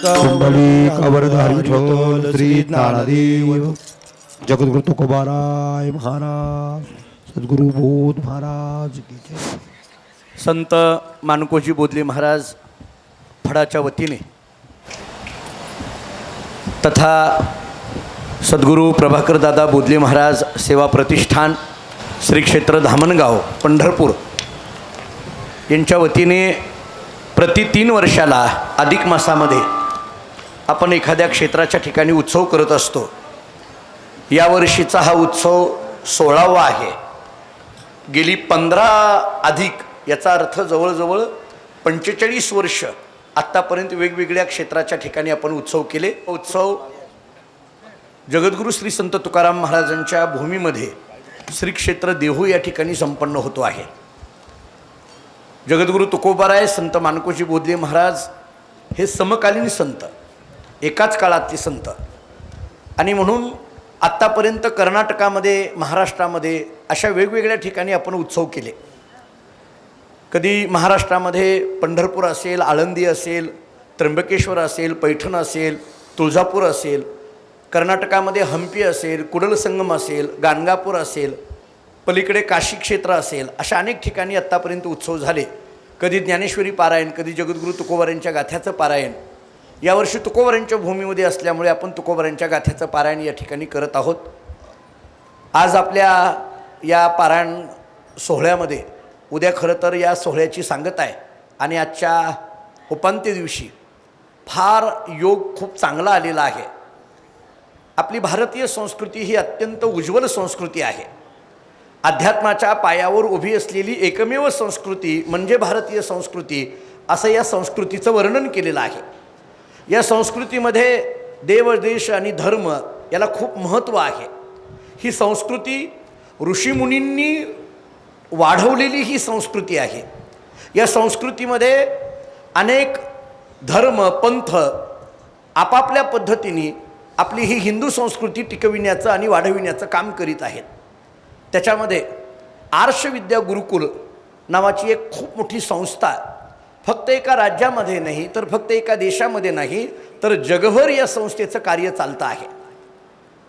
कुंडलिकावरधारी विठ्ठल श्री ज्ञानदेव जगद्गुरु तुकोबाराय महाराज सद्गुरु बोध महाराज की जय. संत माणकोजी बोधले महाराज फडाच्या वतीने तथा सद्गुरु प्रभाकर दादा बोधले महाराज सेवा प्रतिष्ठान श्री क्षेत्र धामणगाव पंढरपूर यांच्या वतीने प्रति 3 वर्षाला अधिक मासामध्ये आपण एखाद्या क्षेत्राच्या ठिकाणी उत्सव करत असतो. यावर्षीचा हा उत्सव 16वा आहे. गेली 15 अधिक याचा अर्थ जवळजवळ 45 वर्ष आत्तापर्यंत वेगवेगळ्या क्षेत्राच्या ठिकाणी आपण उत्सव केले. उत्सव जगद्गुरू श्री संत तुकाराम महाराजांच्या भूमीमध्ये श्री क्षेत्र देहू या ठिकाणी संपन्न होतो आहे. जगद्गुरू तुकोबाराय संत माणकोजी बोधले महाराज हे समकालीन संत, एकाच काळातले संत, आणि म्हणून आत्तापर्यंत कर्नाटकामध्ये महाराष्ट्रामध्ये अशा वेगवेगळ्या ठिकाणी आपण उत्सव केले. कधी महाराष्ट्रामध्ये पंढरपूर असेल, आळंदी असेल, त्र्यंबकेश्वर असेल, पैठण असेल, तुळजापूर असेल, कर्नाटकामध्ये हंपी असेल, कुडल संगम असेल, गाणगापूर असेल, पलीकडे काशी क्षेत्र असेल, अशा अनेक ठिकाणी आत्तापर्यंत उत्सव झाले. कधी ज्ञानेश्वरी पारायण, कधी जगद्गुरू तुकोबारायांच्या गाथ्याचं पारायण. यावर्षी तुकोबारायांच्या भूमीमध्ये असल्यामुळे आपण तुकोबारायांच्या गाथ्याचं पारायण या ठिकाणी करत आहोत. आज आपल्या या पारायण सोहळ्यामध्ये उद्या खरं तर या सोहळ्याची सांगता आहे आणि आजच्या उपांत्य दिवशी फार योग खूप चांगला आलेला आहे. आपली भारतीय संस्कृती ही अत्यंत उज्ज्वल संस्कृती आहे. अध्यात्माच्या पायावर उभी असलेली एकमेव संस्कृती म्हणजे भारतीय संस्कृती, असं या संस्कृतीचं वर्णन केलेलं आहे. या संस्कृतीमध्ये देव, देश आणि धर्म याला खूप महत्त्व आहे. ही संस्कृती ऋषीमुनींनी वाढवलेली ही संस्कृती आहे. या संस्कृतीमध्ये अनेक धर्म, पंथ आपापल्या पद्धतीने आपली ही हिंदू संस्कृती टिकविण्याचं आणि वाढविण्याचं काम करीत आहेत. त्याच्यामध्ये आर्ष विद्या गुरुकुल नावाची एक खूप मोठी संस्था फक्त एका राज्यामध्ये नाही, तर फक्त एका देशामध्ये नाही, तर जगभर या संस्थेचं कार्य चालतं आहे.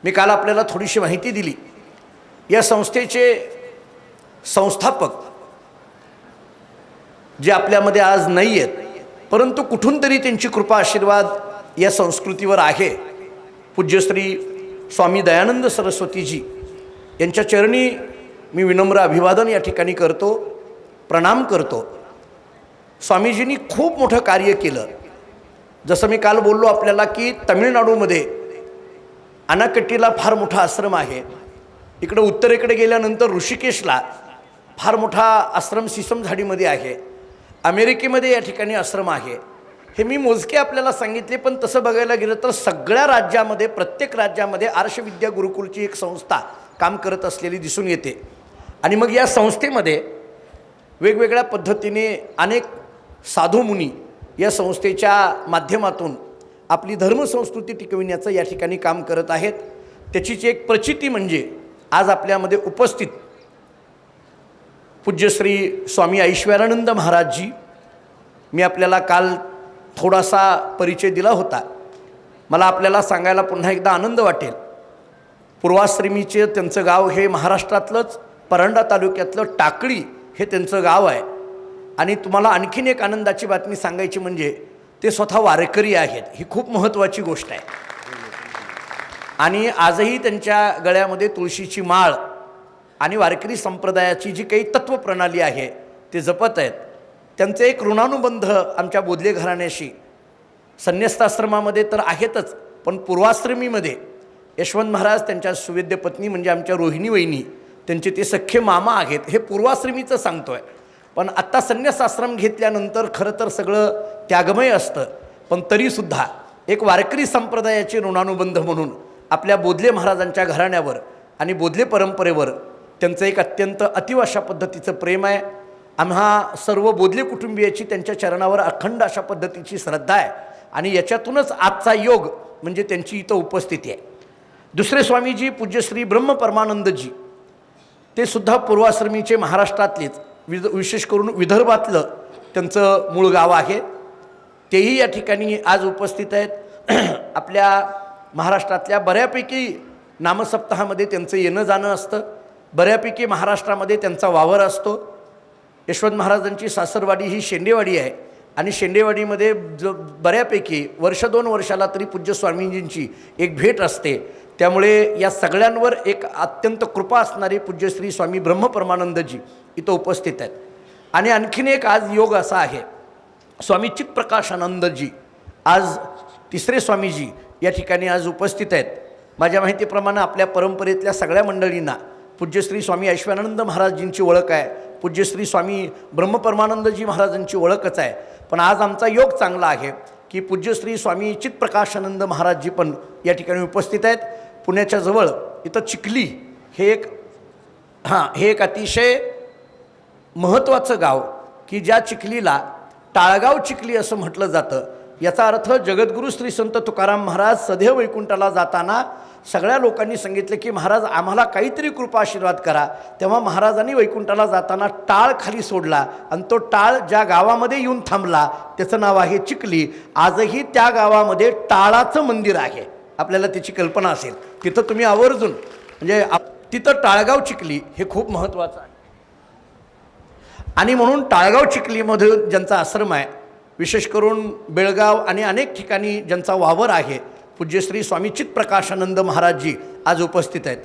मी काल आपल्याला थोडीशी माहिती दिली. या संस्थेचे संस्थापक जे आपल्यामध्ये आज नाही आहेत, परंतु कुठून तरी त्यांची कृपा आशीर्वाद या संस्कृतीवर आहे. पूज्यश्री स्वामी दयानंद सरस्वतीजी यांच्या चरणी मी विनम्र अभिवादन या ठिकाणी करतो, प्रणाम करतो. स्वामीजींनी खूप मोठं कार्य केलं. जसं मी काल बोललो आपल्याला की तमिळनाडूमध्ये अनाकट्टीला फार मोठा आश्रम आहे. इकडं उत्तरेकडे गेल्यानंतर ऋषिकेशला फार मोठा आश्रम सिसमझाडीमध्ये आहे. अमेरिकेमध्ये या ठिकाणी आश्रम आहे. हे मी मोजके आपल्याला सांगितले, पण तसं बघायला गेलं तर सगळ्या राज्यामध्ये, प्रत्येक राज्यामध्ये आर्षविद्या गुरुकुलची एक संस्था काम करत असलेली दिसून येते. आणि मग या संस्थेमध्ये वेगवेगळ्या पद्धतीने अनेक साधू मुनी या संस्थेच्या माध्यमातून आपली धर्मसंस्कृती टिकविण्याचं या ठिकाणी काम करत आहेत. त्याचीच एक प्रचिती म्हणजे आज आपल्यामध्ये उपस्थित पूज्यश्री स्वामी ऐश्वर्यानंद महाराजजी. मी आपल्याला काल थोडासा परिचय दिला होता. मला आपल्याला सांगायला पुन्हा एकदा आनंद वाटेल. पूर्वाश्रमीचे त्यांचं गाव हे महाराष्ट्रातलंच परांडा तालुक्यातलं टाकळी हे त्यांचं गाव आहे. आणि तुम्हाला आणखीन एक आनंदाची बातमी सांगायची म्हणजे ते स्वतः वारकरी आहेत. ही खूप महत्त्वाची गोष्ट आहे. आणि आजही त्यांच्या गळ्यामध्ये तुळशीची माळ आणि वारकरी संप्रदायाची जी काही तत्त्वप्रणाली आहे ते जपत आहेत. त्यांचे एक ऋणानुबंध आमच्या बोधले घराण्याशी संन्यस्ताश्रमामध्ये तर आहेतच, पण पूर्वाश्रमीमध्ये यशवंत महाराज त्यांच्या सुवेद्य पत्नी म्हणजे आमच्या रोहिणी वहिनी त्यांचे ते सख्खे मामा आहेत. हे पूर्वाश्रमीचं सांगतो आहे. पण आत्ता संन्यासाश्रम घेतल्यानंतर खरं तर सगळं त्यागमय असतं, पण तरीसुद्धा एक वारकरी संप्रदायाचे ऋणानुबंध म्हणून आपल्या बोधले महाराजांच्या घराण्यावर आणि बोधले परंपरेवर त्यांचं एक अत्यंत अतिव अशा पद्धतीचं प्रेम आहे. आम्हा सर्व बोधले कुटुंबियाची त्यांच्या चरणावर अखंड अशा पद्धतीची श्रद्धा आहे आणि याच्यातूनच आजचा योग म्हणजे त्यांची इथं उपस्थिती आहे. दुसरे स्वामीजी पूज्यश्री ब्रह्मपरमानंदजी ते सुद्धा पूर्वाश्रमीचे महाराष्ट्रातलेच विशेष करून विदर्भातलं त्यांचं मूळ गाव आहे. तेही या ठिकाणी आज उपस्थित आहेत. आपल्या महाराष्ट्रातल्या बऱ्यापैकी नामसप्ताहामध्ये त्यांचं येणं जाणं असतं, बऱ्यापैकी महाराष्ट्रामध्ये त्यांचा वावर असतो. यशवंत महाराजांची सासरवाडी ही शेंडेवाडी आहे आणि शेंडेवाडीमध्ये बऱ्यापैकी वर्ष 2 वर्षाला तरी पूज्य स्वामीजींची एक भेट असते. त्यामुळे या सगळ्यांवर एक अत्यंत कृपा असणारे पूज्यश्री स्वामी ब्रह्मपरमानंदजी इथं उपस्थित आहेत. आणि आणखीन एक आज योग असा आहे, स्वामी चित्प्रकाशानंदजी आज तिसरे स्वामीजी या ठिकाणी आज उपस्थित आहेत. माझ्या माहितीप्रमाणे आपल्या परंपरेतल्या सगळ्या मंडळींना पूज्यश्री स्वामी ऐश्वर्यानंद महाराजजींची ओळख आहे, पूज्यश्री स्वामी ब्रह्मपरमानंदजी महाराजांची ओळखच आहे. पण आज आमचा योग चांगला आहे की पूज्यश्री स्वामी चित्प्रकाशानंद महाराजजी पण या ठिकाणी उपस्थित आहेत. पुण्याच्या जवळ इथं चिखली हे एक अतिशय महत्त्वाचं गाव की ज्या चिखलीला टाळगाव चिखली असं म्हटलं जातं. याचा अर्थ जगद्गुरू श्री संत तुकाराम महाराज सदैव वैकुंठाला जाताना सगळ्या लोकांनी सांगितलं की महाराज आम्हाला काहीतरी कृपा आशीर्वाद करा. तेव्हा महाराजांनी वैकुंठाला जाताना टाळ खाली सोडला आणि तो टाळ ज्या गावामध्ये येऊन थांबला त्याचं नाव आहे चिखली. आजही त्या गावामध्ये टाळाचं मंदिर आहे. आपल्याला त्याची कल्पना असेल, तिथं तुम्ही आवर्जून म्हणजे तिथं टाळगाव चिखली हे खूप महत्त्वाचं आहे. आणि म्हणून टाळगाव चिखलीमध्ये ज्यांचा आश्रम आहे, विशेष करून बेळगाव आणि अनेक ठिकाणी ज्यांचा वावर आहे, पूज्यश्री स्वामी चित्प्रकाशानंद महाराजजी आज उपस्थित आहेत.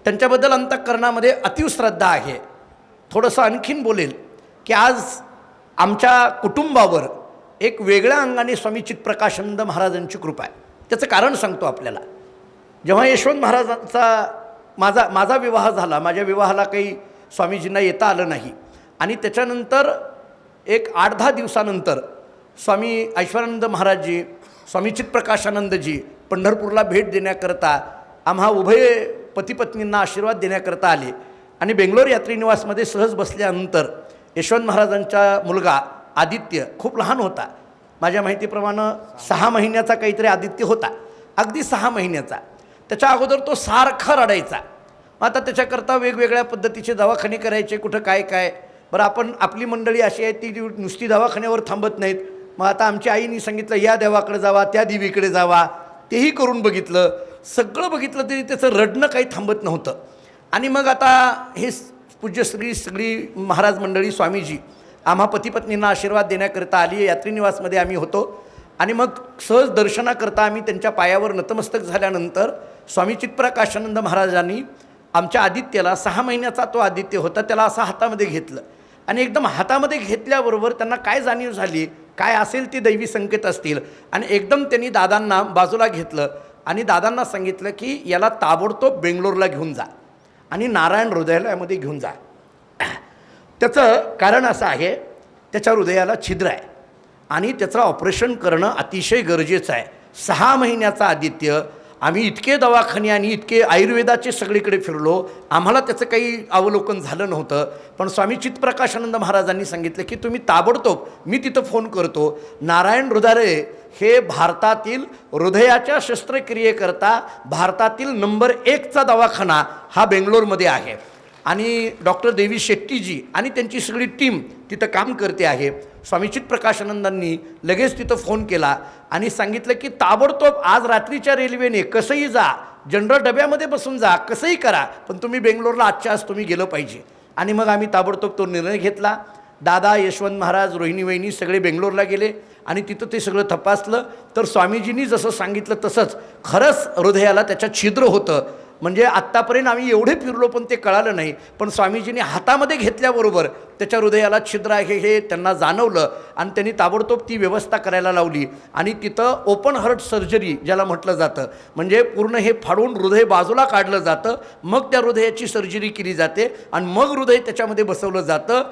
त्यांच्याबद्दल अंतःकरणामध्ये अतीव श्रद्धा आहे. थोडंसं आणखीन बोलेल की आज आमच्या कुटुंबावर एक वेगळ्या अंगाने स्वामी चित्प्रकाशानंद महाराजांची कृपा आहे. त्याचं कारण सांगतो आपल्याला. जेव्हा यशवंत महाराजांचा माझा विवाह झाला, माझ्या विवाहाला काही स्वामीजींना येता आलं नाही आणि त्याच्यानंतर एक 8-10 दिवसानंतर स्वामी ऐश्वर्यानंद महाराजजी, स्वामी चित्प्रकाशानंदजी पंढरपूरला भेट देण्याकरता आम्हा उभय पतीपत्नींना आशीर्वाद देण्याकरता आले. आणि बेंगलोर यात्रीनिवासमध्ये सहज बसल्यानंतर यशवंत महाराजांचा मुलगा आदित्य खूप लहान होता. माझ्या माहितीप्रमाणे 6 महिन्याचा काहीतरी आदित्य होता, अगदी 6 महिन्याचा. त्याच्या अगोदर तो सारखा रडायचा. आता त्याच्याकरता वेगवेगळ्या पद्धतीचे दवाखाने करायचे, कुठं काय. बरं, आपली मंडळी अशी आहे ती नुसती दवाखान्यावर थांबत नाहीत. मग आता आमच्या आईने सांगितलं या देवाकडे जावा, त्या देवीकडे जावा. तेही करून बघितलं, सगळं बघितलं तरी त्याचं रडणं काही थांबत नव्हतं. आणि मग आता हे पूज्यश्री सगळी महाराज मंडळी स्वामीजी आम्हा पतीपत्नींना आशीर्वाद देण्याकरता आली. यात्रीनिवासमध्ये आम्ही होतो आणि मग सहज दर्शनाकरता आम्ही त्यांच्या पायावर नतमस्तक झाल्यानंतर स्वामी चित्प्रकाशानंद महाराजांनी आमच्या आदित्यला 6 महिन्याचा तो आदित्य होता, त्याला असं हातामध्ये घेतलं आणि एकदम हातामध्ये घेतल्याबरोबर त्यांना काय जाणीव झाली, काय असेल ते दैवी संकेत असतील. आणि एकदम त्यांनी दादांना बाजूला घेतलं आणि दादांना सांगितलं की याला ताबडतोब बेंगलोरला घेऊन जा आणि नारायण हृदयालयामध्ये घेऊन जा. त्याचं कारण असं आहे, त्याच्या हृदयाला छिद्र आहे आणि त्याचं ऑपरेशन करणं अतिशय गरजेचं आहे. 6 महिन्याचा आदित्य. आम्ही इतके दवाखाने आणि इतके आयुर्वेदाचे सगळीकडे फिरलो, आम्हाला त्याचं काही अवलोकन झालं नव्हतं. पण स्वामी चित्प्रकाशानंद महाराजांनी सांगितलं की तुम्ही ताबडतोब, मी तिथं फोन करतो, नारायण हृदयालय हे भारतातील हृदयाच्या शस्त्रक्रियेकरता भारतातील नंबर 1चा दवाखाना हा बेंगलोरमध्ये आहे. आणि डॉक्टर देवी शेट्टीजी आणि त्यांची सगळी टीम तिथं काम करते आहे. स्वामी चित्प्रकाशानंदांनी लगेच तिथं फोन केला आणि सांगितलं की ताबडतोब आज रात्रीच्या रेल्वेने कसंही जा, जनरल डब्यामध्ये बसून जा, कसंही करा, पण तुम्ही बेंगलोरला आजच्या आज तुम्ही गेलं पाहिजे. आणि मग आम्ही ताबडतोब तो निर्णय घेतला. दादा, यशवंत महाराज, रोहिणी वहिनी सगळे बेंगलोरला गेले आणि तिथं ते सगळं तपासलं तर स्वामीजींनी जसं सांगितलं तसंच खरंच हृदयाला त्याच्या छिद्र होतं म्हणजे आत्तापर्यंत आम्ही एवढे फिरलो पण ते कळालं नाही, पण स्वामीजींनी हातामध्ये घेतल्याबरोबर त्याच्या हृदयाला छिद्र आहे हे त्यांना जाणवलं आणि त्यांनी ताबडतोब ती व्यवस्था करायला लावली आणि तिथं ओपन हार्ट सर्जरी ज्याला म्हटलं जातं, म्हणजे पूर्ण हे फाडून हृदय बाजूला काढलं जातं, मग त्या हृदयाची सर्जरी केली जाते आणि मग हृदय त्याच्यामध्ये बसवलं जातं.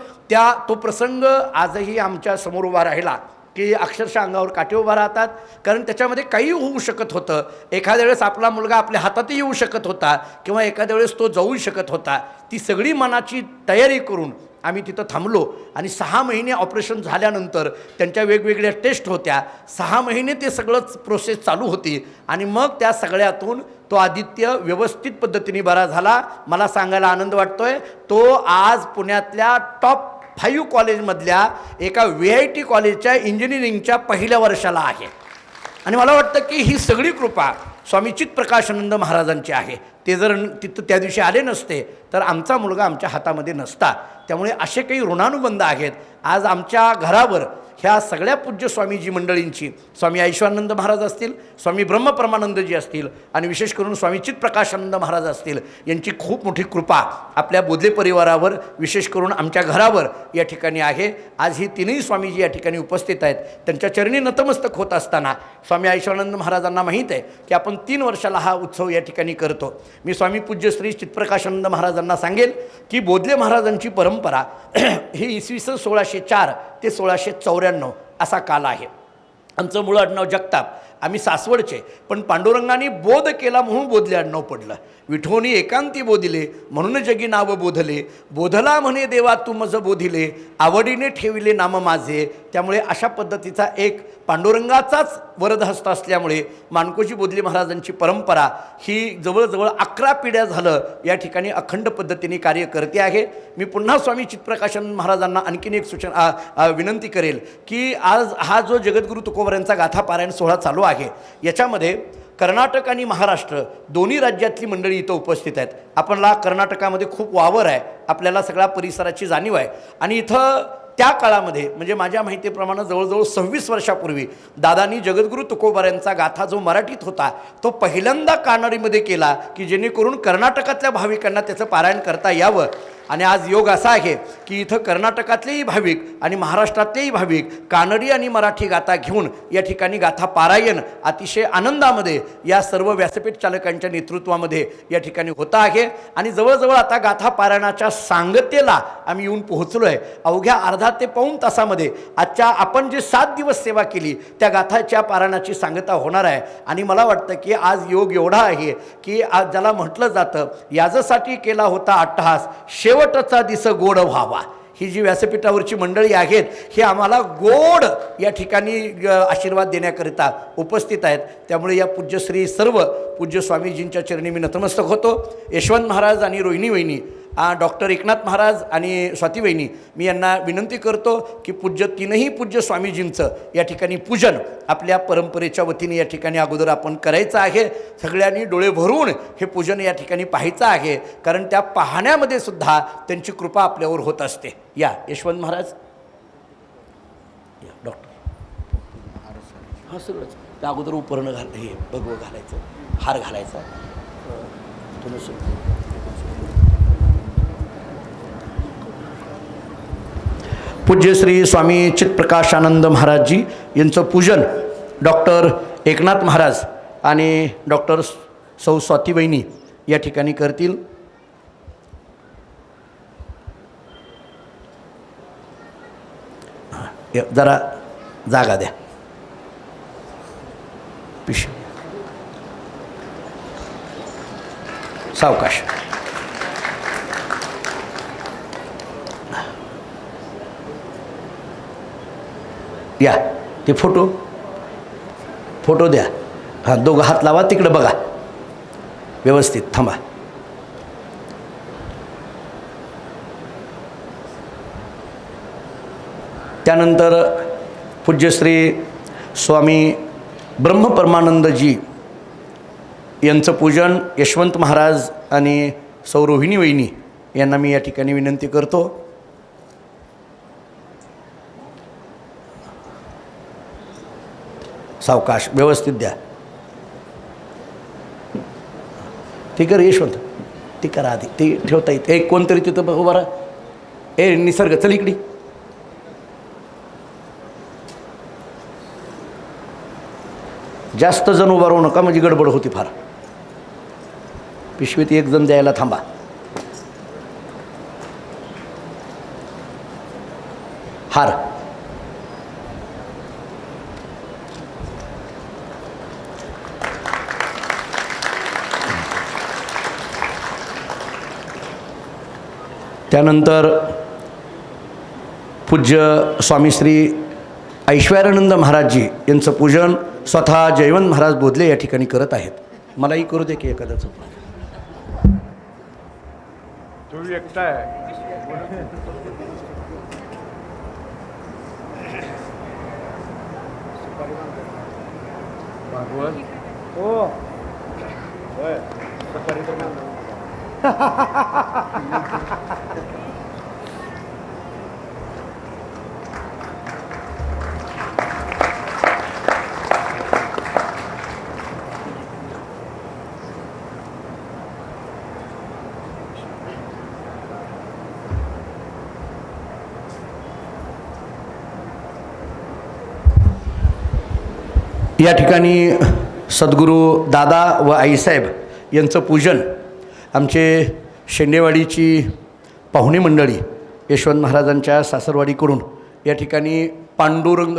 तो प्रसंग आजही आमच्या समोर उभा राहिला की अक्षरशः अंगावर काटे उभा राहतात, कारण त्याच्यामध्ये काही होऊ शकत होतं. एखाद्या वेळेस आपला मुलगा आपल्या हातातही येऊ शकत होता किंवा एखाद्या वेळेस तो जाऊ शकत होता. ती सगळी मनाची तयारी करून आम्ही तिथं थांबलो आणि 6 महिने ऑपरेशन झाल्यानंतर त्यांच्या वेगवेगळ्या टेस्ट होत्या. 6 महिने ते सगळंच प्रोसेस चालू होती आणि मग त्या सगळ्यातून तो आदित्य व्यवस्थित पद्धतीने बरा झाला. मला सांगायला आनंद वाटतोय, तो आज पुण्यातल्या टॉप 5 कॉलेजमधल्या एका VIT कॉलेजच्या इंजिनिअरिंगच्या पहिल्या वर्षाला आहे. आणि मला वाटतं की ही सगळी कृपा स्वामी चित्प्रकाशानंद महाराजांची आहे. ते जर तिथं त्या दिवशी आले नसते तर आमचा मुलगा आमच्या हातामध्ये नसता. त्यामुळे असे काही ऋणानुबंध आहेत. आज आमच्या घरावर ह्या सगळ्या पूज्य स्वामीजी मंडळींची, स्वामी ऐश्वरानंद महाराज असतील, स्वामी ब्रह्मपरमानंदजी असतील आणि विशेष करून स्वामी चित्प्रकाशानंद महाराज असतील, यांची खूप मोठी कृपा आपल्या बोधले परिवारावर, विशेष करून आमच्या घरावर या ठिकाणी आहे. आज ही तीनही स्वामीजी या ठिकाणी उपस्थित आहेत. त्यांच्या चरणी नतमस्तक होत असताना स्वामी ऐश्वरानंद महाराजांना माहीत आहे की आपण 3 वर्षाला हा उत्सव या ठिकाणी करतो. मी स्वामी पूज्य श्री चित्प्रकाशानंद महाराजांना सांगेल की बोधले महाराजांची परंपरा ही इसवी सन 1604 ते 1694 असा काल आहे. आमचं मूळ आडनाव जगताप, आम्ही सासवडचे, पण पांडुरंगाने बोध केला म्हणून बोधले आडनाव पडलं. विठोनी एकांती बोधिले म्हणून जगी नाव बोधले, बोधला म्हणे देवा तू मज बोधिले, आवडीने ठेविले नाम माझे. त्यामुळे अशा पद्धतीचा एक पांडुरंगाचाच वरदहस्त असल्यामुळे माणकोजी बोधले महाराजांची परंपरा ही जवळजवळ 11 पिढ्या झालं या ठिकाणी अखंड पद्धतीने कार्य करते आहे. मी पुन्हा स्वामी चित्प्रकाशानंद महाराजांना आणखीन एक विनंती करेल की आज हा जो जगद्गुरू तुकोबारायांचा गाथा पारायण सोहळा चालू आहे, याच्यामध्ये कर्नाटक आणि महाराष्ट्र दोन्ही राज्यातली मंडळी इथं उपस्थित आहेत. आपल्याला कर्नाटकामध्ये खूप वावर आहे, आपल्याला सगळ्या परिसराची जाणीव आहे आणि इथं त्या काळामध्ये म्हणजे माझ्या माहितीप्रमाणे जवळजवळ 26 वर्षापूर्वी दादांनी जगद्गुरू तुकोबारायांचा गाथा जो मराठीत होता तो पहिल्यांदा कानडीमध्ये केला की जेणेकरून कर्नाटकातल्या भाविकांना त्याचं पारायण करता यावं. आणि आज योग असा आहे की इथं कर्नाटकातलेही भाविक आणि महाराष्ट्रातलेही भाविक कानडी आणि मराठी गाथा घेऊन या ठिकाणी गाथा पारायण अतिशय आनंदामध्ये या सर्व व्यासपीठ चालकांच्या नेतृत्वामध्ये या ठिकाणी होता आहे. आणि जवळजवळ आता गाथा पारायणाच्या सांगतेला आम्ही येऊन पोहोचलो आहे. अवघ्या अर्धा ते पाऊण तासामध्ये आजच्या आपण जे 7 दिवस सेवा केली त्या गाथाच्या पारायणाची सांगता होणार आहे. आणि मला वाटतं की आज योग एवढा आहे की आज ज्याला म्हटलं जातं याजसाठी केला होता अट्टहास शेवटचा दिस गोड व्हावा. ही जी व्यासपीठावरची मंडळी आहेत हे आम्हाला गोड या ठिकाणी आशीर्वाद देण्याकरिता उपस्थित आहेत. त्यामुळे या पूज्यश्री सर्व पूज्य स्वामीजींच्या चरणी मी नतमस्तक होतो. यशवंत महाराज आणि रोहिणी वहिनी, डॉक्टर एकनाथ महाराज आणि स्वाती वहिनी, मी यांना विनंती करतो की तीनही पूज्य स्वामीजींचं या ठिकाणी पूजन आपल्या परंपरेच्या वतीने या ठिकाणी अगोदर आपण करायचं आहे. सगळ्यांनी डोळे भरून हे पूजन या ठिकाणी पाहायचं आहे, कारण त्या पाहण्यामध्ये सुद्धा त्यांची कृपा आपल्यावर होत असते. या यशवंत महाराज, या डॉक्टर, हां सगळंच त्या अगोदर उपरणं हे भगवं घालायचं, हार घालायचा. पूज्य श्री स्वामी चित्प्रकाशानंद महाराजजी यांचं पूजन डॉक्टर एकनाथ महाराज आणि डॉक्टर सौ स्वाती वहिनी या ठिकाणी करतील. जरा जागा द्या. सावकाश. या ते फोटो द्या. हां, दोघं हात लावा, तिकडं बघा, व्यवस्थित थांबा. त्यानंतर पूज्यश्री स्वामी ब्रह्मपरमानंदजी यांचं पूजन यशवंत महाराज आणि सौ रोहिणी वहिनी यांना मी या ठिकाणी विनंती करतो. सावकाश, व्यवस्थित द्या. ते कर यशवंत, ते करा आधी, ते ठेवता येते. एक कोणतरी तिथं उभा राहा. ए निसर्ग चल इकडे. जास्त जण उभा राहू नका म्हणजे गडबड होती फार. पिशवीत एक जण द्यायला थांबा. हार त्यानंतर पूज्य स्वामी श्री ऐश्वर्यानंद महाराजजी यांचं पूजन स्वतः जयवंत महाराज बोधले या ठिकाणी करत आहेत. मलाही करू दे की एखाद्याचं. तू एकटा आहे. भागवत हो सकाळी या ठिकाणी सद्गुरू दादा व आईसाहेब यांचं पूजन आमचे शेंडेवाडीची पाहुणे मंडळी यशवंत महाराजांच्या सासरवाडीकडून या ठिकाणी पांडुरंग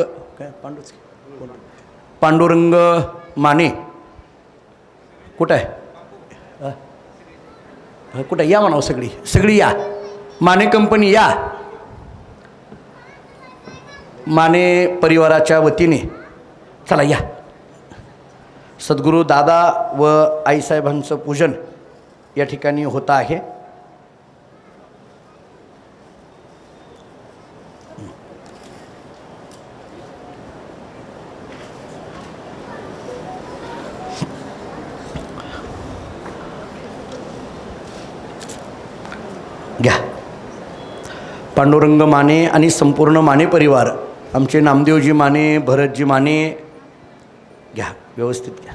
माने कुठं आहे कुठं या म्हणावं सगळी या. माने कंपनी या. माने परिवाराच्या वतीने चला या. सद्गुरू दादा व आईसाहेबांचं पूजन या ठिकाणी होतं आहे. घ्या. पांडुरंग माने आणि संपूर्ण माने परिवार, आमचे नामदेवजी माने, भरतजी माने, घ्या व्यवस्थित घ्या.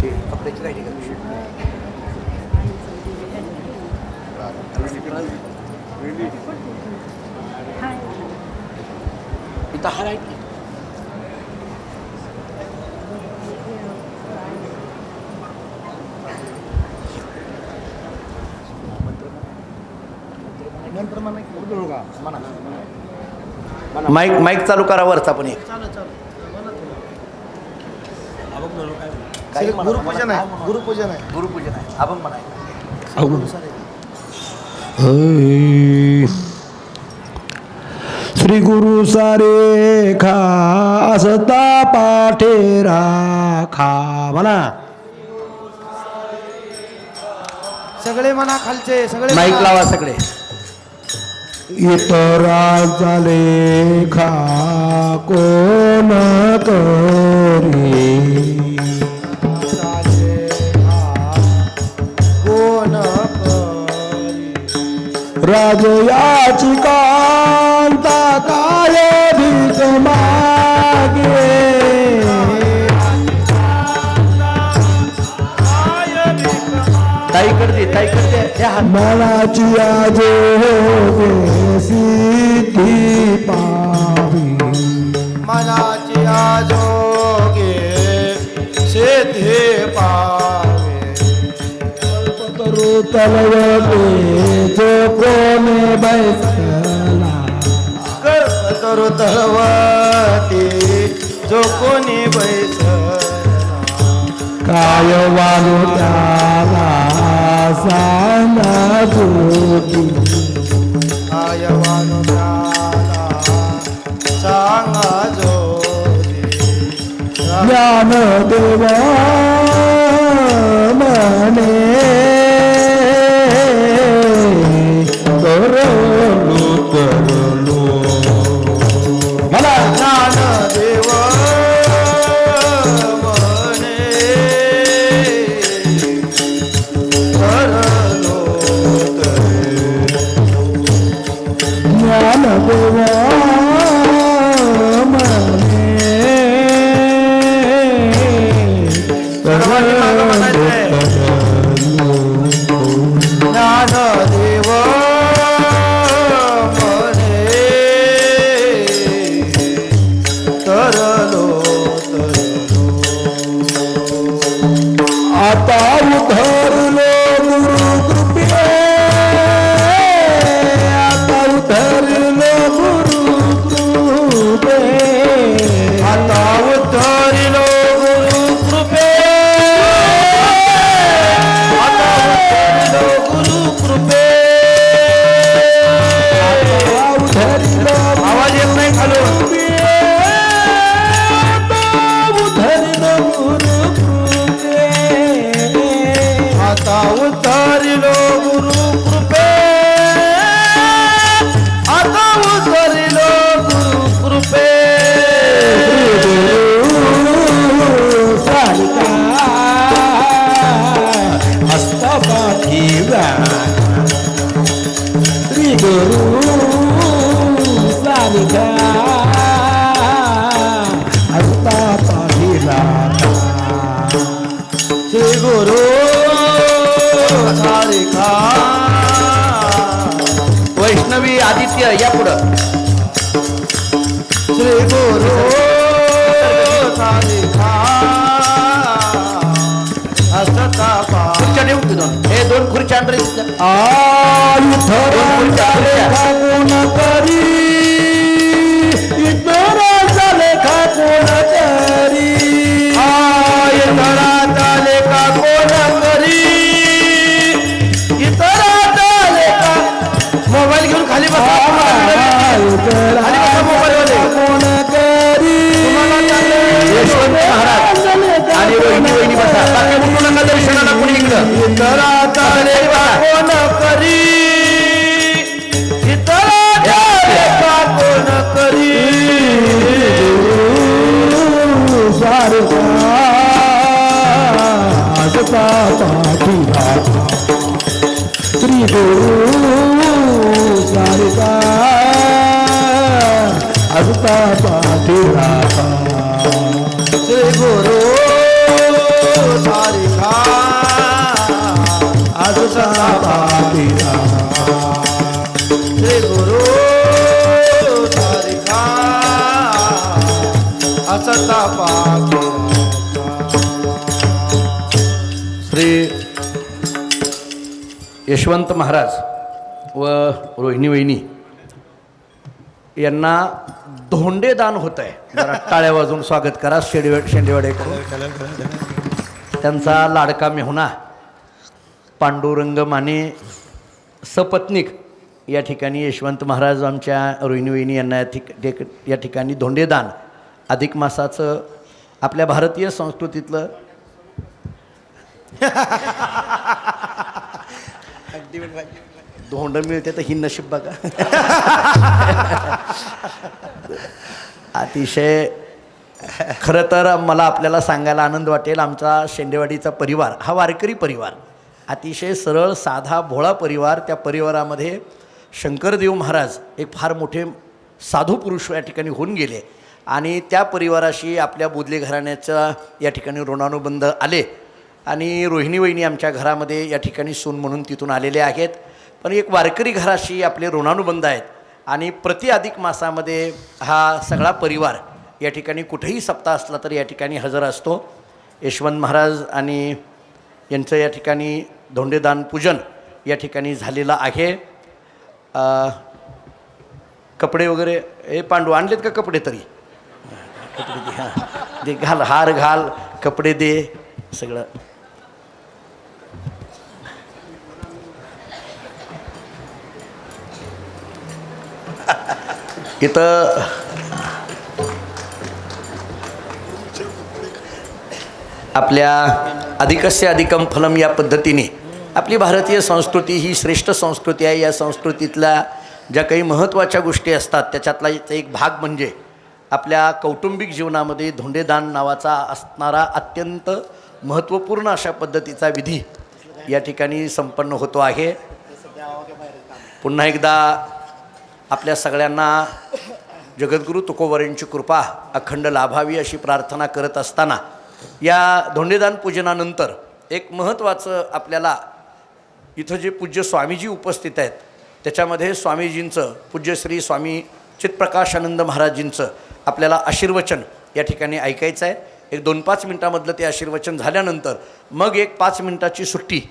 ते कपड्याची राहिली का पिशवी? इथं हार आहे की? माईक चालू करा वरचा पण एक. गुरुपूजन आहे. गुरुपूजन आहे. गुरुपूजन आहे. अभंग म्हणाय. श्री गुरु सारे खा असता पाठे राखा म्हणा. सगळे म्हणा खालचे सगळे. माईक लावा सगळे. इतरांचा लेखा कोण करी राजयाची कांता काय भीक मागे ताई करते त्या हात. मनाची आजोगे सिद्धी पावी मनाची आजोगे सिद्धी पावे करू तलवते जो कोणी बैसला करू तलवते जो कोणी बैसला काय वागू त्याला सांगा जोगी काय वागू त्याला सांगा जोगी ज्ञान देवा मने करलो मला ज्ञान देवा आता उधरलो गुरु कृपे आता उधरलो गुरु कृपे आता उधरलो गुरु कृपे आता उधरलो गुरु कृपे आता उधरलो आवाज येत नाही खालून आता उतरिलो गुरु कृपे आता उतरिलो गुरु कृपे सारिका हस्त पाठीवा श्री गुरु सारिका हस्त पाठीला श्री गुरु सारिका वैष्णवी आदित्य या पुढं श्री गुरु सारिका हसता पा खुर्च्या ठेवून की दोन हे दोन खुर्च्या आण रे इथल्या. आयुधराचा लेखा कोण करी इतराचा लेखा कोण करी आयुधराचा लेखा कोण करी इतराचा लेखा मोबाईल घेऊन खाली बसा खाली बसा मोबाईल मध्ये कोण करी यशवंत महाराज आणि वहिनी बसा बाकी उठू नका दर्शनाला कोणी इकडं इतराचा लेखा कोण करी इतराचा लेखा कोण करी सारखा आजचा पाठीला श्री गुरु सारखा आजचा पाठीला श्री गुरु सारिका आजचा पाठीला श्री गुरु सारिका आजचा पाठीला श्री यशवंत महाराज व रोहिणी वहिनी यांना धोंडेदान होत आहे. जरा टाळ्या वाजून स्वागत करा शेंडेवाडेकडून. त्यांचा लाडका मेहुणा पांडुरंग माने सपत्नीक या ठिकाणी यशवंत महाराज आमच्या रोहिणी वहिनी यांना या ठिकाणी धोंडेदान अधिक मासाचं आपल्या भारतीय संस्कृतीतलं धोंड मिळते तर ही नशीब बघा. अतिशय खरं तर मला आपल्याला सांगायला आनंद वाटेल, आमचा शेंडेवाडीचा परिवार हा वारकरी परिवार, अतिशय सरळ साधा भोळा परिवार. त्या परिवारामध्ये शंकरदेव महाराज एक फार मोठे साधू पुरुष या ठिकाणी होऊन गेले आणि त्या परिवाराशी आपल्या बोधले घराण्याचा या ठिकाणी ऋणानुबंध आले आणि रोहिणी वहिनी आमच्या घरामध्ये या ठिकाणी सून म्हणून तिथून आलेले आहेत. पण एक वारकरी घराशी आपले ऋणानुबंध आहेत आणि प्रति अधिक मासामध्ये हा सगळा परिवार या ठिकाणी कुठेही सप्ताह असला तर या ठिकाणी हजर असतो. यशवंत महाराज आणि यांचं या ठिकाणी धोंडेदान पूजन या ठिकाणी झालेलं आहे. कपडे वगैरे हे पांडू आणलेत का कपडे तरी? कपडे दे, हां दे, घाल, हार घाल, कपडे दे, सगळं. इथं आपल्या अधिकस्य अधिकम फलम या पद्धतीने आपली भारतीय संस्कृती ही श्रेष्ठ संस्कृती आहे. या संस्कृतीतल्या ज्या काही महत्त्वाच्या गोष्टी असतात त्याच्यातला एक भाग म्हणजे आपल्या कौटुंबिक जीवनामध्ये धोंडेदान नावाचा असणारा अत्यंत महत्त्वपूर्ण अशा पद्धतीचा विधी या ठिकाणी संपन्न होतो आहे. पुन्हा एकदा आपल्या सगळ्यांना जगद्गुरू तुकोबारायांची कृपा अखंड लाभावी अशी प्रार्थना करत असताना या धोंडेदान पूजनानंतर एक महत्त्वाचं आपल्याला इथं जे पूज्य स्वामीजी उपस्थित आहेत त्याच्यामध्ये स्वामीजींचं पूज्य श्री स्वामी चित्प्रकाशानंद महाराजींचं आपल्याला आशीर्वचन या ठिकाणी ऐकायचं आहे. एक 2-5 मिनटामधलं ते आशीर्वचन झाल्यानंतर मग एक 5 मिनटाची सुट्टी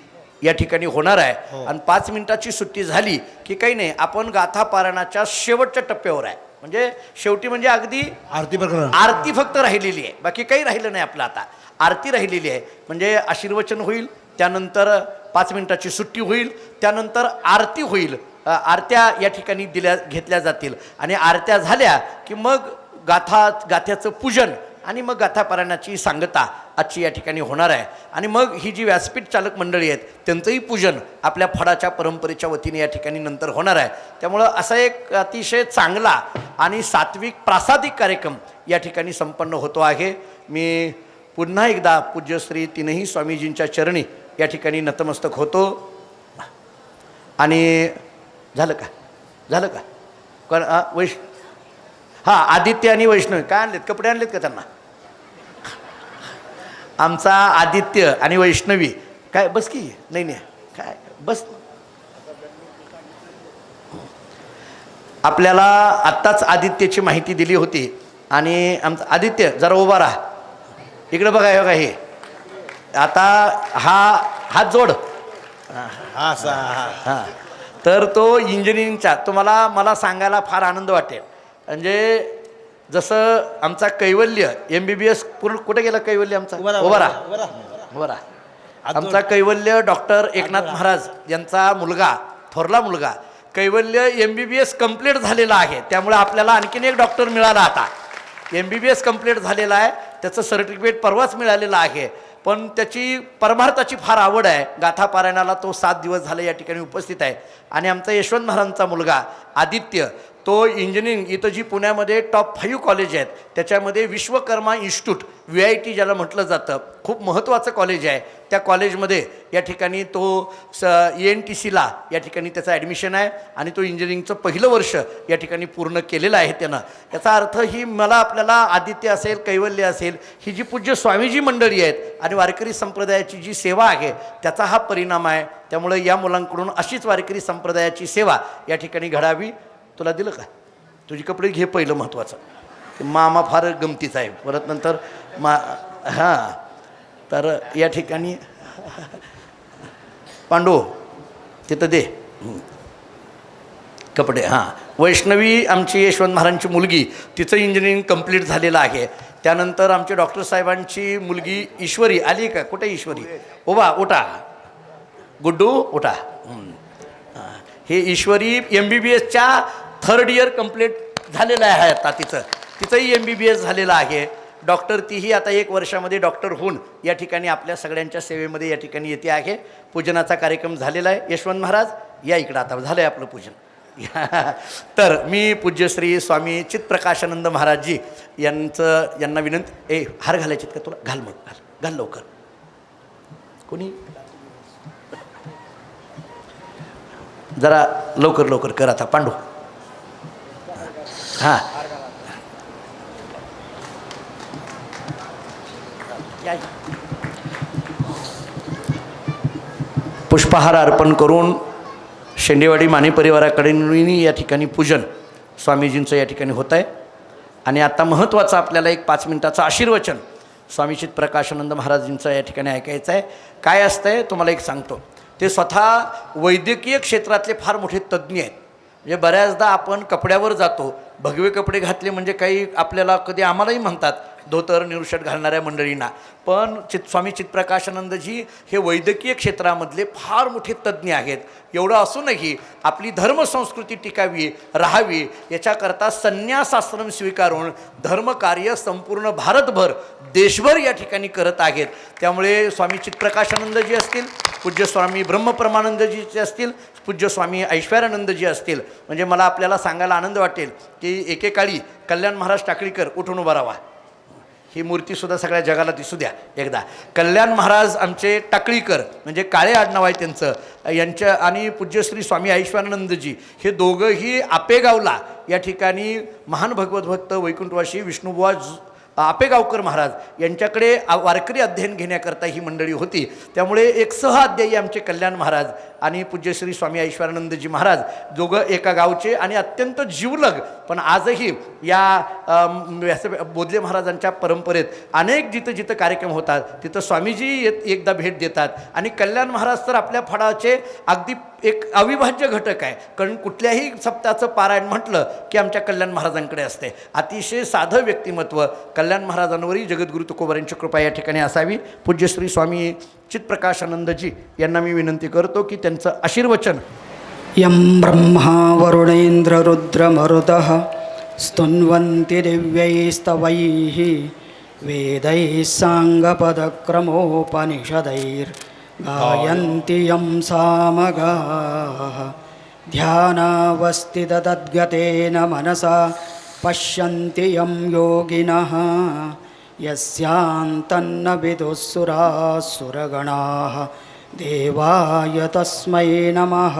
या ठिकाणी होणार आहे. आणि 5 मिनटाची सुट्टी झाली की काही नाही, आपण गाथा पारायणाच्या शेवटच्या टप्प्यावर आहे. म्हणजे शेवटी म्हणजे अगदी आरती प्रकरण आरती फक्त राहिलेली आहे, बाकी काही राहिलं नाही आपलं. आता आरती राहिलेली आहे, म्हणजे आशीर्वचन होईल, त्यानंतर 5 मिनटाची सुट्टी होईल, त्यानंतर आरती होईल. आरत्या या ठिकाणी घेतल्या जातील आणि आरत्या झाल्या की मग गाथ्याचं पूजन आणि मग गाथा पारायणाची सांगता आजची या ठिकाणी होणार आहे. आणि मग ही जी व्यासपीठ चालक मंडळी आहेत त्यांचंही पूजन आपल्या फडाच्या परंपरेच्या वतीने या ठिकाणी नंतर होणार आहे. त्यामुळं असा एक अतिशय चांगला आणि सात्विक प्रासादिक कार्यक्रम या ठिकाणी संपन्न होतो आहे. मी पुन्हा एकदा पूज्यश्री तीनही स्वामीजींच्या चरणी या ठिकाणी नतमस्तक होतो. आणि झालं का कोण हां, आदित्य आणि वैष्णवी काय आणलेत, कपडे आणलेत का त्यांना? आमचा आदित्य आणि वैष्णवी काय बस की नाही काय बस. आपल्याला आत्ताच आदित्यची माहिती दिली होती. आणि आमचा आदित्य जरा उभा राहा, इकडे बघा. हे बघा, हे आता हात जोड. हां, तर तो इंजिनिअरिंगचा मला सांगायला फार आनंद वाटेल. म्हणजे जसं आमचा कैवल्य MBBS कुठे गेला कैवल्य आमचा? उभा राहा. आमचा कैवल्य डॉक्टर एकनाथ महाराज यांचा मुलगा, थोरला मुलगा कैवल्य MBBS कंप्लीट झालेला आहे. त्यामुळे आपल्याला आणखीन एक डॉक्टर मिळाला. आता MBBS कंप्लीट झालेला आहे, त्याचं सर्टिफिकेट परवाच मिळालेलं आहे. पण त्याची परमार्थाची फार आवड आहे. गाथा पारायणाला तो 7 दिवस झाले या ठिकाणी उपस्थित आहे. आणि आमचा यशवंत महाराजांचा मुलगा आदित्य तो इंजिनिअरिंग, इथं जी पुण्यामध्ये टॉप 5 कॉलेज आहेत त्याच्यामध्ये विश्वकर्मा इन्स्टिट्यूट VIT ज्याला म्हटलं जातं, खूप महत्त्वाचं कॉलेज आहे. त्या कॉलेजमध्ये या ठिकाणी तो ENTCला या ठिकाणी त्याचं ॲडमिशन आहे. आणि तो इंजिनिअरिंगचं पहिलं वर्ष या ठिकाणी पूर्ण केलेलं आहे त्यानं. याचा अर्थ ही मला आपल्याला आदित्य असेल, कैवल्य असेल, ही जी पूज्य स्वामीजी मंडळी आहेत आणि वारकरी संप्रदायाची जी सेवा आहे त्याचा हा परिणाम आहे. त्यामुळे या मुलांकडून अशीच वारकरी संप्रदायाची सेवा या ठिकाणी घडावी. तुला दिलं का? तुझी कपडे घे पहिलं, महत्त्वाचं. मामा फार गमतीचा आहे, परत नंतर हां. तर या ठिकाणी पांडू तिथं दे कपडे. हां, वैष्णवी आमची यशवंत महाराजांची मुलगी, तिचं इंजिनिअरिंग कंप्लीट झालेलं आहे. त्यानंतर आमचे डॉक्टर साहेबांची मुलगी ईश्वरी आली का? कुठे ईश्वरी? उठा गुड्डू उठा. हे ईश्वरी MBBSच्या 3rd इयर कंप्लीट झालेलं आहे. आता तिचंही MBBS झालेलं आहे. डॉक्टर तीही आता 1 वर्षामध्ये डॉक्टर होऊन या ठिकाणी आपल्या सगळ्यांच्या सेवेमध्ये या ठिकाणी येते आहे. पूजनाचा कार्यक्रम झालेला आहे. यशवंत महाराज या इकडं, आता झालं आहे आपलं पूजन. तर मी पूज्यश्री स्वामी चित्प्रकाशानंद महाराजजी यांना विनंती, हार घालायचे का तुला? घाल, मग घाल लवकर. कोणी जरा लवकर कर आता पांडू. हां, पुष्पहार अर्पण करून शेंडेवाडी माने परिवाराकडे या ठिकाणी पूजन स्वामीजींचं या ठिकाणी होत आहे. आणि आता महत्त्वाचं आपल्याला एक 5 मिनटाचं आशीर्वचन स्वामी चित्प्रकाशानंद महाराजांचं या ठिकाणी ऐकायचं आहे. काय असतंय तुम्हाला एक सांगतो. ते स्वतः वैद्यकीय क्षेत्रातले फार मोठे तज्ज्ञ आहेत. म्हणजे बऱ्याचदा आपण कपड्यावर जातो, भगवे कपडे घातले म्हणजे काही आपल्याला कधी आम्हालाही म्हणतात धोतर निळशर्ट घालणाऱ्या मंडळींना. पण स्वामी चित्प्रकाशानंदजी हे वैद्यकीय क्षेत्रामधले फार मोठे तज्ज्ञ आहेत. एवढं असूनही आपली धर्मसंस्कृती टिकावी राहावी याच्याकरता संन्यासाश्रम स्वीकारून धर्मकार्य संपूर्ण भारतभर देशभर या ठिकाणी करत आहेत. त्यामुळे स्वामी चित्प्रकाशानंदजी असतील, पूज्य स्वामी ब्रह्मप्रमानंदजीचे असतील, पूज्य स्वामी ऐश्वर्यानंदजी असतील, म्हणजे मला आपल्याला सांगायला आनंद वाटेल की एकेकाळी कल्याण महाराज टाकळीकर उठून उभा राहा. ही मूर्तीसुद्धा सगळ्या जगाला दिसू द्या एकदा. कल्याण महाराज आमचे टाकळीकर म्हणजे काळे आडनाव आहे त्यांचं, यांच्या आणि पूज्यश्री स्वामी ऐश्वर्यानंदजी हे दोघंही आपेगावला या ठिकाणी महान भगवत भक्त वैकुंठवासी विष्णुबुवा आपेगावकर महाराज यांच्याकडे वारकरी अध्ययन घेण्याकरता ही मंडळी होती. त्यामुळे एक सहअध्यायी आमचे कल्याण महाराज आणि पूज्यश्री स्वामी ऐश्वरानंदजी महाराज दोघं एका गावचे आणि अत्यंत जीवलग, पण आजही या बोधले महाराजांच्या परंपरेत अनेक जिथं जिथं कार्यक्रम होतात तिथं स्वामीजी एकदा भेट देतात. आणि कल्याण महाराज तर आपल्या फळाचे अगदी एक अविभाज्य घटक आहे, कारण कुठल्याही सप्ताहाचं पारायण म्हटलं की आमच्या कल्याण महाराजांकडे असते. अतिशय साधं व्यक्तिमत्व कल्याण महाराजांवरही जगद्गुरु तुकोबारांची कृपा या ठिकाणी असावी. पूज्यश्री स्वामी चित्प्रकाशानंदजी यांना मी विनंती करतो की त्यांचं आशीर्वचन. यं ब्रह्मा वरुणेंद्र रुद्रमरुतः स्तुन्वन्ति दिव्यैस्तवैः वेदैः साङ्गपदक्रमोपनिषदैर्गायन्ति यं सामगाः ध्यानावस्थिततद्गतेन मनसा पश्यन्ति यं योगिनः यस्यान्तन्न विदुःसुराः सुरगणाः देवाय तस्मै नमः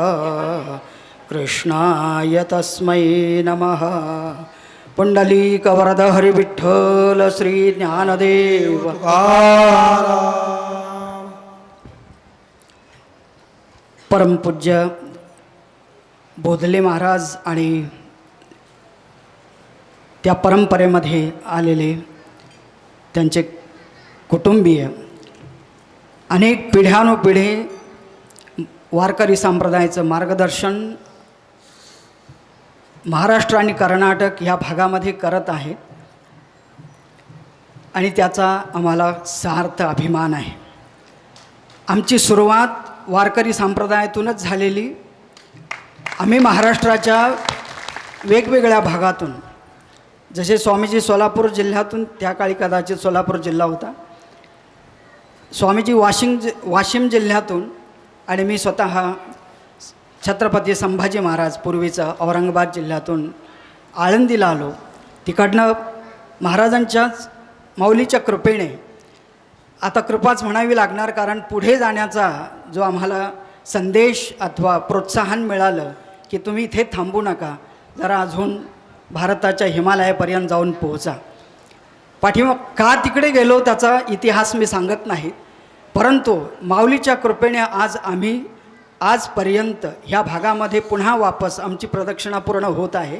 कृष्णाय तस्मै नमः. पुंडलीकवरद हरिविठ्ठल श्री ज्ञानदेव. परमपूज्य बोधले महाराज आणि त्या परंपरेमध्ये आलेले त्यांचे कुटुंबीय अनेक पिढ्यानुपिढी वारकरी संप्रदायाचं मार्गदर्शन महाराष्ट्र आणि कर्नाटक ह्या भागामध्ये करत आहेत आणि त्याचा आम्हाला सार्थ अभिमान आहे. आमची सुरुवात वारकरी संप्रदायातूनच झालेली. आम्ही महाराष्ट्राच्या वेगवेगळ्या भागातून, जसे स्वामीजी सोलापूर जिल्ह्यातून, त्या काळी कदाचित सोलापूर जिल्हा होता, स्वामीजी वाशिम जिल्ह्यातून आणि मी स्वतः छत्रपती संभाजी महाराज पूर्वीचं औरंगाबाद जिल्ह्यातून आळंदीला आलो. तिकडनं महाराजांच्याच माऊलीच्या कृपेने, आता कृपाच म्हणावी लागणार, कारण पुढे जाण्याचा जो आम्हाला संदेश अथवा प्रोत्साहन मिळालं की तुम्ही इथे थांबू नका, जरा अजून भारताच्या हिमालयापर्यंत जाऊन पोहोचा. पाठीमाग का तिकडे गेलो त्याचा इतिहास मी सांगत नाही, परंतु माऊलीच्या कृपेने आज आम्ही आजपर्यंत ह्या भागामध्ये पुन्हा वापस आमची प्रदक्षिणा पूर्ण होत आहे.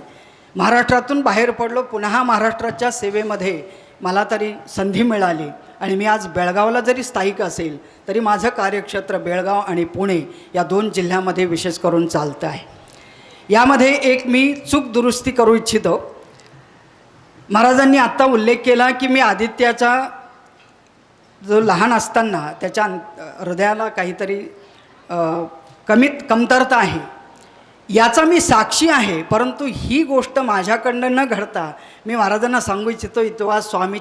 महाराष्ट्रातून बाहेर पडलो, पुन्हा महाराष्ट्राच्या सेवेमध्ये मला तरी संधी मिळाली आणि मी आज बेळगावला जरी स्थायिक असेल तरी माझं कार्यक्षेत्र बेळगाव आणि पुणे या 2 जिल्ह्यामध्ये विशेष करून चालतं आहे. यामध्ये एक मी चूक दुरुस्ती करू इच्छितो. महाराजांनी आत्ता उल्लेख केला की मी आदित्याचा जो लहान असताना त्याच्या हृदयाला काहीतरी कमतरता आहे, याचा मी साक्षी आहे, परंतु ही गोष्ट माझ्याकडनं न घडता मी महाराजांना सांगू इच्छितो. इतवा स्वामी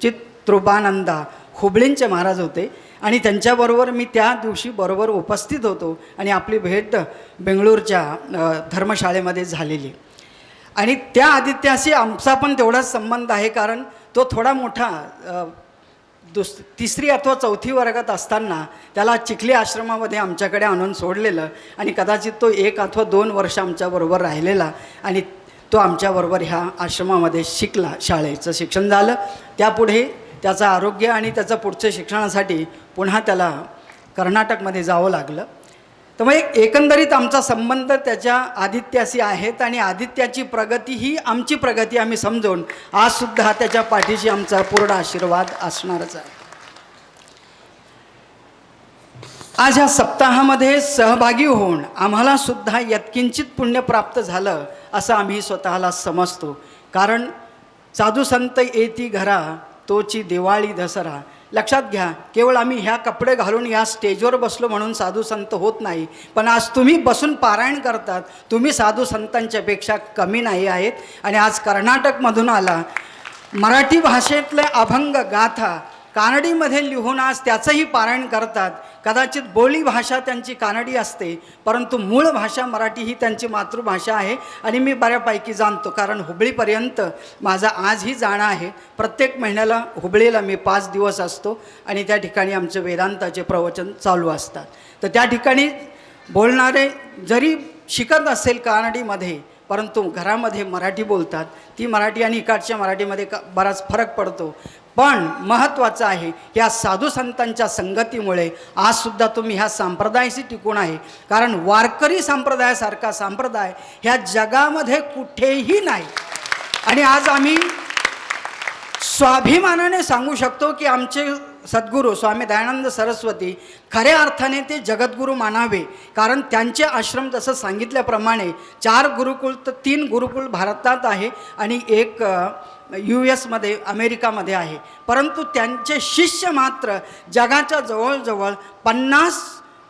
चित्रूपानंदा हुबळींचे महाराज होते आणि त्यांच्याबरोबर मी त्या दिवशी बरोबर उपस्थित होतो आणि आपली भेट बेंगळूरच्या धर्मशाळेमध्ये झालेली. आणि त्या आदित्याशी आमचा पण तेवढाच संबंध आहे, कारण तो थोडा मोठा 3री अथवा 4थी वर्गात असताना त्याला चिखली आश्रमामध्ये आमच्याकडे आणून सोडलेलं आणि कदाचित तो 1 अथवा 2 वर्ष आमच्याबरोबर राहिलेला आणि तो आमच्याबरोबर ह्या आश्रमामध्ये शिकला. शाळेचं शिक्षण झालं, त्यापुढे त्याचं आरोग्य आणि त्याचं पुढच्या शिक्षणासाठी पुन्हा त्याला कर्नाटकमध्ये जावं लागलं. त्यामुळे एकंदरीत आमचा संबंध त्याच्या आदित्याशी आहेत आणि आदित्याची प्रगती ही आमची प्रगती आम्ही समजून आजसुद्धा त्याच्या पाठीशी आमचा पूर्ण आशीर्वाद असणारच आहे. आज ह्या सप्ताहामध्ये सहभागी होऊन आम्हाला सुद्धा यत्किंचित पुण्य प्राप्त झालं असं आम्ही स्वतःला समजतो. कारण साधू संत येती घरा तोची दिवाळी दसरा. लक्षात घ्या, केवळ आम्ही ह्या कपडे घालून या स्टेजवर बसलो म्हणून साधू संत होत नाही, पण आज तुम्ही बसून पारायण करतात, तुम्ही साधू संतांच्यापेक्षा कमी नाही आहेत. आणि आज कर्नाटकमधून आला, मराठी भाषेतले अभंग गाथा कानडीमध्ये लिहून आज त्याचंही पारायण करतात. कदाचित बोली भाषा त्यांची कानडी असते, परंतु मूळ भाषा मराठी ही त्यांची मातृभाषा आहे. आणि मी बऱ्यापैकी जाणतो, कारण हुबळीपर्यंत माझं आजही जाणं आहे. प्रत्येक महिन्याला हुबळीला मी 5 दिवस असतो आणि त्या ठिकाणी आमचे वेदांताचे प्रवचन चालू असतात. तर त्या ठिकाणी बोलणारे जरी शिकत असेल कानडीमध्ये, परंतु घरामध्ये मराठी बोलतात. ती मराठी आणि इकडच्या मराठीमध्ये बराच फरक पडतो. पण महत्त्वाचं आहे ह्या साधू संतांच्या संगतीमुळे आजसुद्धा तुम्ही ह्या संप्रदायाशी टिकून आहे. कारण वारकरी संप्रदायासारखा संप्रदाय ह्या जगामध्ये कुठेही नाही. आणि आज आम्ही स्वाभिमानाने सांगू शकतो की आमचे सद्गुरू स्वामी दयानंद सरस्वती खऱ्या अर्थाने ते जगद्गुरू मानावे. कारण त्यांचे आश्रम जसं सांगितल्याप्रमाणे 4 गुरुकुल तर 3 गुरुकुल भारतात आहे आणि एक US मध्ये अमेरिकामध्ये आहे. परंतु त्यांचे शिष्य मात्र जगाच्या जवळजवळ 50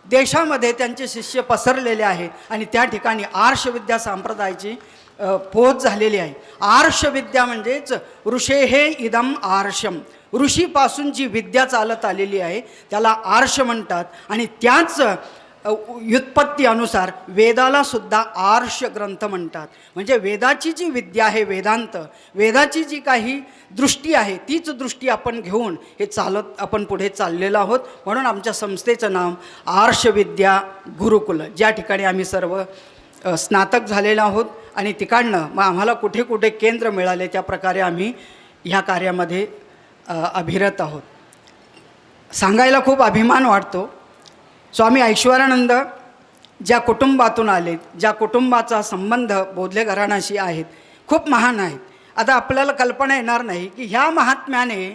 देशामध्ये त्यांचे शिष्य पसरलेले आहेत. आणि त्या ठिकाणी आर्षविद्या संप्रदायाची पोहोच झालेली आहे. आर्षविद्या म्हणजेच ऋषेहे इदम आर्षम, ऋषीपासून जी विद्या चालत आलेली आहे त्याला आर्ष म्हणतात. आणि त्याच व्युत्पत्ती अनुसार वेदाला सुद्धा आर्ष ग्रंथ म्हणतात. म्हणजे वेदाची जी विद्या आहे, वेदांत, वेदाची जी काही दृष्टी आहे तीच दृष्टी आपण घेऊन हे चालत आपण पुढे चाललेलो आहोत. म्हणून आमच्या संस्थेचं नाव आर्षविद्या गुरुकुल, ज्या ठिकाणी आम्ही सर्व स्नातक झालेलो आहोत. आणि तिकडनं मग आम्हाला कुठे कुठे केंद्र मिळाले त्या प्रकारे आम्ही ह्या कार्यामध्ये अभिरत आहोत. सांगायला खूप अभिमान वाटतो. स्वामी ऐश्वरानंद ज्या कुटुंबातून आलेत, ज्या कुटुंबाचा संबंध बोधले घराण्याशी आहेत, खूप महान आहेत. आता आपल्याला कल्पना येणार नाही की ह्या महात्म्याने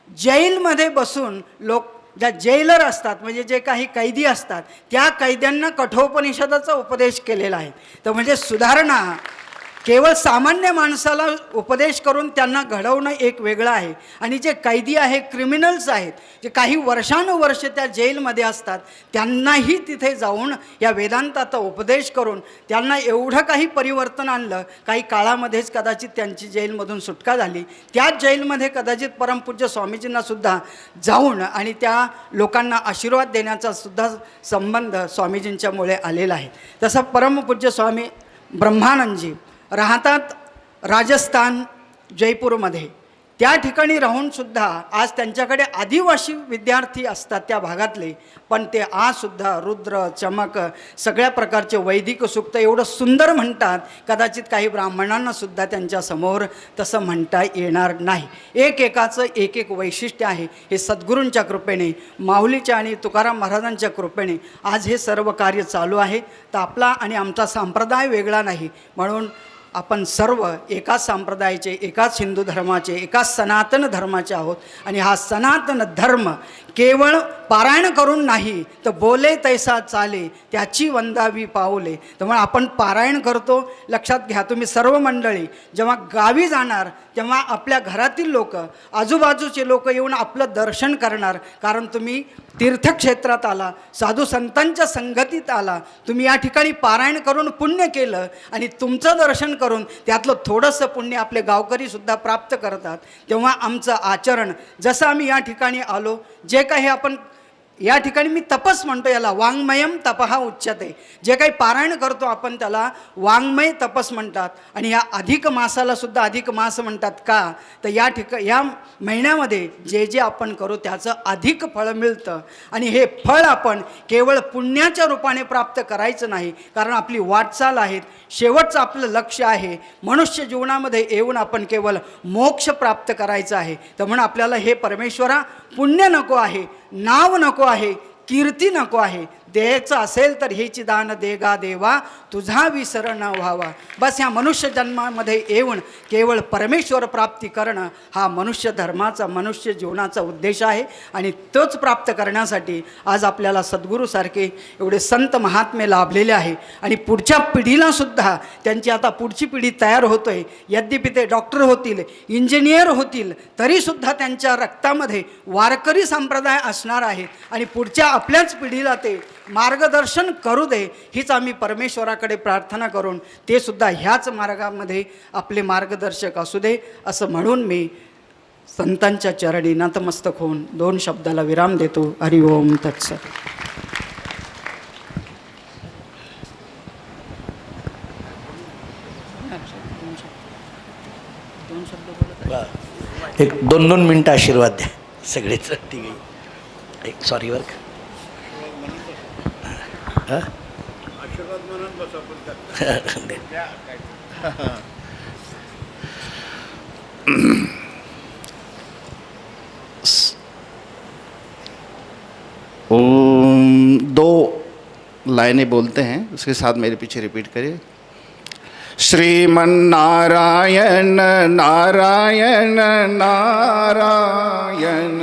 जेलमध्ये बसून लोक ज्या जेलर असतात म्हणजे जे काही कैदी असतात त्या कैद्यांना कठोपनिषदाचा उपदेश केलेला आहे. तर म्हणजे सुधारणा केवळ सामान्य माणसाला उपदेश करून त्यांना घडवणं एक वेगळं आहे. आणि जे कैदी आहे, क्रिमिनल्स आहेत, जे काही वर्षानुवर्ष त्या जेलमध्ये असतात, त्यांनाही तिथे जाऊन या वेदांताचा उपदेश करून त्यांना एवढं काही परिवर्तन आणलं. काही काळामध्येच कदाचित त्यांची जेलमधून सुटका झाली. त्याच जेलमध्ये कदाचित परमपूज्य स्वामीजींनासुद्धा जाऊन आणि त्या लोकांना आशीर्वाद देण्याचा सुद्धा संबंध स्वामीजींच्यामुळे आलेला आहे. तसं परमपूज्य स्वामी ब्रह्मानंदजी राहतात राजस्थान जयपूरमध्ये. त्या ठिकाणी राहूनसुद्धा आज त्यांच्याकडे आदिवासी विद्यार्थी असतात त्या भागातले, पण ते आजसुद्धा रुद्र, चमक, सगळ्या प्रकारचे वैदिक सूक्त एवढं सुंदर म्हणतात, कदाचित काही ब्राह्मणांनासुद्धा त्यांच्यासमोर तसं म्हणता येणार नाही. एकेकाचं एक एक वैशिष्ट्य आहे. हे सद्गुरूंच्या कृपेने, माऊलीच्या आणि तुकाराम महाराजांच्या कृपेने आज हे सर्व कार्य चालू आहे. तर आपला आणि आमचा संप्रदाय वेगळा नाही. म्हणून आपण सर्व एकाच संप्रदायाचे, एकाच हिंदू धर्माचे, एकाच सनातन धर्माचे आहोत. आणि हा सनातन धर्म केवळ पारायण करून नाही तर बोले तैसा चाले त्याची वंदावी पाऊले. त्यामुळे आपण पारायण करतो. लक्षात घ्या तुम्ही सर्व मंडळी जेव्हा गावी जाणार तेव्हा आपल्या घरातील लोक, आजूबाजूचे लोक येऊन आपलं दर्शन करणार. कारण तुम्ही तीर्थक्षेत्रात आला, साधू संतांच्या संगतीत आला, तुम्ही या ठिकाणी पारायण करून पुण्य केलं आणि तुमचं दर्शन करून त्यातलं थोडंसं पुण्य आपले गावकरीसुद्धा प्राप्त करतात. तेव्हा आमचं आचरण जसं आम्ही या ठिकाणी आलो, जे काही आपण या ठिकाणी मी तपस म्हणतो, याला वाङ्मयम तपहा उच्यते. जे काही पारायण करतो आपण त्याला वाङ्मय तपस म्हणतात. आणि या अधिक मासाला सुद्धा अधिक मास म्हणतात का, तर या महिन्यामध्ये जे जे आपण करू त्याचं अधिक फळ मिळतं. आणि हे फळ आपण केवळ पुण्याच्या रूपाने प्राप्त करायचं नाही, कारण आपली वाटचाल आहे, शेवटचं आपलं लक्ष आहे मनुष्य जीवनामध्ये येऊन आपण केवळ मोक्ष प्राप्त करायचं आहे. तर म्हणून आपल्याला हे परमेश्वरा पुण्य नको आहे, नाव नको आहे, कीर्ती नको आहे. द्यायचं असेल तर हेची दान देगा देवा, तुझा विसर न व्हावा. बस ह्या मनुष्य जन्मामध्ये येऊन केवळ परमेश्वर प्राप्ती करणं हा मनुष्य धर्माचा, मनुष्य जीवनाचा उद्देश आहे. आणि तोच प्राप्त करण्यासाठी आज आपल्याला सद्गुरूसारखे एवढे संत महात्मे लाभलेले आहे. आणि पुढच्या पिढीलासुद्धा त्यांची आता पुढची पिढी तयार होतो आहे. यद्यपि ते डॉक्टर होतील, इंजिनियर होतील, तरीसुद्धा त्यांच्या रक्तामध्ये वारकरी संप्रदाय असणार आहे. आणि पुढच्या आपल्याच पिढीला ते मार्गदर्शन करू दे, हीच आम्ही परमेश्वराकडे प्रार्थना करून ते सुद्धा ह्याच मार्गामध्ये आपले मार्गदर्शक असू दे असं म्हणून मी संतांच्या चरणी नतमस्तक होऊन 2 शब्दाला विराम देतो. हरि ओम तत्सत. एक 2-2 मिनटं आशीर्वाद द्या सगळेच. ठीक आहे, एक सॉरी वर आशीर्वाद म्हणून बस आपण ओम, 2 लाइनें बोलते हैं, उसके साथ मेरे पीछे रिपीट करिए। श्रीमन्नारायण नारायण नारायण,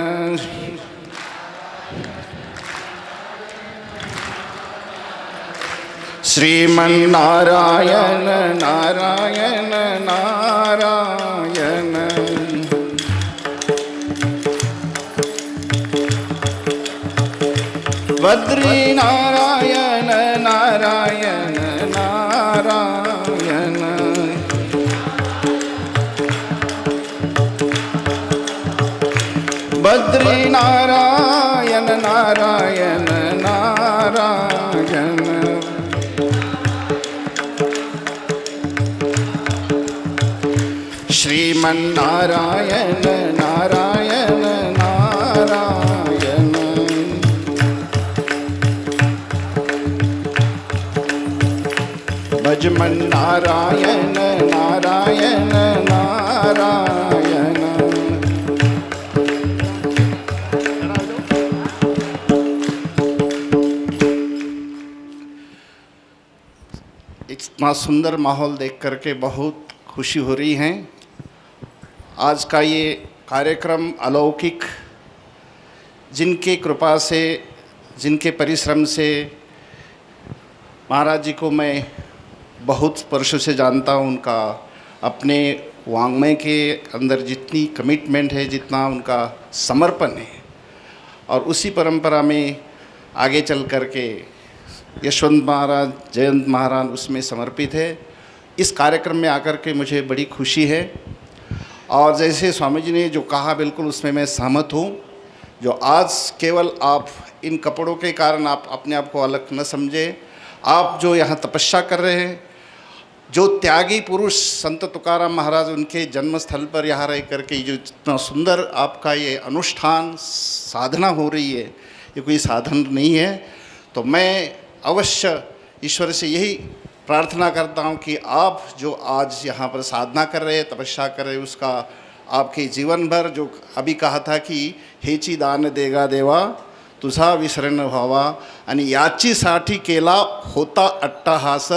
श्रीमन्नारायण नारायण नारायण, बद्री नारायण नारायण नारायण, बद्री नारायण नारायण नारायण, श्रीमन्नारायण नारायण नारायण, भजमन नारायण नारायण नारायण, इतना सुंदर माहौल देख करके बहुत खुशी हो रही है। आज का ये कार्यक्रम अलौकिक, जिनके कृपा से, जिनके परिश्रम से महाराज जी को मैं बहुत वर्षों से जानता हूँ। उनका अपने वाङ्मय के अंदर जितनी कमिटमेंट है, जितना उनका समर्पण है, और उसी परंपरा में आगे चल कर के यशवंत महाराज, जयंत महाराज उसमें समर्पित है। इस कार्यक्रम में आकर के मुझे बड़ी खुशी है। और जैसे स्वामी जी ने जो कहा, बिल्कुल उसमें मैं सहमत हूँ। जो आज केवल आप इन कपड़ों के कारण आप अपने आप को अलग न समझें। आप जो यहाँ तपस्या कर रहे हैं, जो त्यागी पुरुष संत तुकाराम महाराज, उनके जन्मस्थल पर यहाँ रह करके जो इतना सुंदर आपका ये अनुष्ठान साधना हो रही है, ये कोई साधन नहीं है। तो मैं अवश्य ईश्वर से यही प्रार्थना करता हूँ कि आप जो आज यहाँ पर साधना कर रहे हैं, तपस्या कर रहे हैं, उसका आपके जीवन भर, जो अभी कहा था कि हेची दान देगा देवा तुझा विसरण व्हावा, आणि याचीसाठी केला होता अट्टहास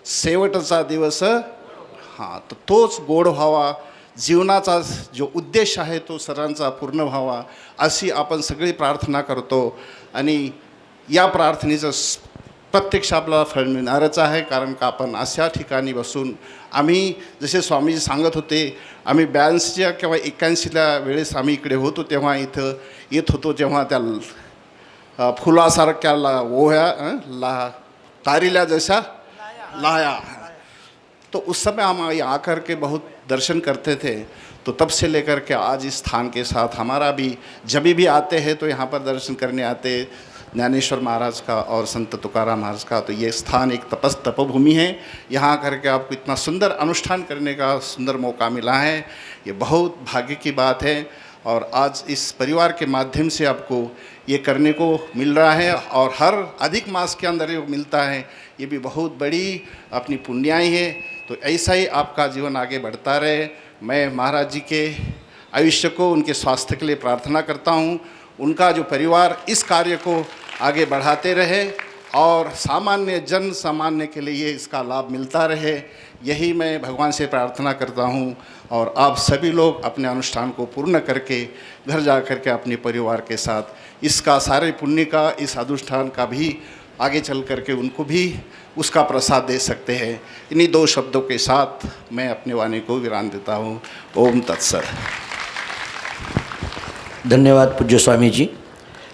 शेवटचा दिवस। हां, तर तोच गोड व्हावा, जीवनाचा जो उद्देश आहे तो सर्वांचा पूर्ण व्हावा, अशी आपण सगळी प्रार्थना करतो। आणि या प्रार्थनेचं प्रत्यक्ष आपल्याला फळ मिळणारच आहे। कारण का आपण अशा ठिकाणी बसून आम्ही, जसे स्वामीजी सांगत होते, आम्ही 82 किंवा 81 वेळेस आम्ही इकडे होतो, तेव्हा इथं येत होतो, जेव्हा त्या फुलासारख्या तारीला जैसा लाया, तो उस समय हम यहाँ आकर के बहुत दर्शन करते थे। तो तब से लेकर के आज इस स्थान के साथ हमारा भी, जब भी आते हैं तो यहाँ पर दर्शन करने आते ज्ञानेश्वर महाराज का और संत तुकाराम महाराज का। तो ये स्थान एक तपभूमि है। यहाँ आकर के आपको इतना सुंदर अनुष्ठान करने का सुंदर मौका मिला है, ये बहुत भाग्य की बात है। और आज इस परिवार के माध्यम से आपको ये करने को मिल रहा है, और हर अधिक मास के अंदर ये मिलता है, ये भी बहुत बड़ी अपनी पुण्याई है। तो ऐसा ही आपका जीवन आगे बढ़ता रहे। मैं महाराज जी के आयुष्य को, उनके स्वास्थ्य के लिए प्रार्थना करता हूँ। उनका जो परिवार इस कार्य को आगे बढ़ाते रहे, और सामान्य जन सामान्य के लिए इसका लाभ मिलता रहे, यही मैं भगवान से प्रार्थना करता हूँ। और आप सभी लोग अपने अनुष्ठान को पूर्ण करके घर जा कर के अपने परिवार के साथ इसका सारे पुण्य का, इस अनुष्ठान का भी आगे चल कर के उनको भी उसका प्रसाद दे सकते हैं। इन्हीं 2 शब्दों के साथ मैं अपने वाणी को विराम देता हूँ। ओम तत्सत। धन्यवाद पूज्य स्वामी जी,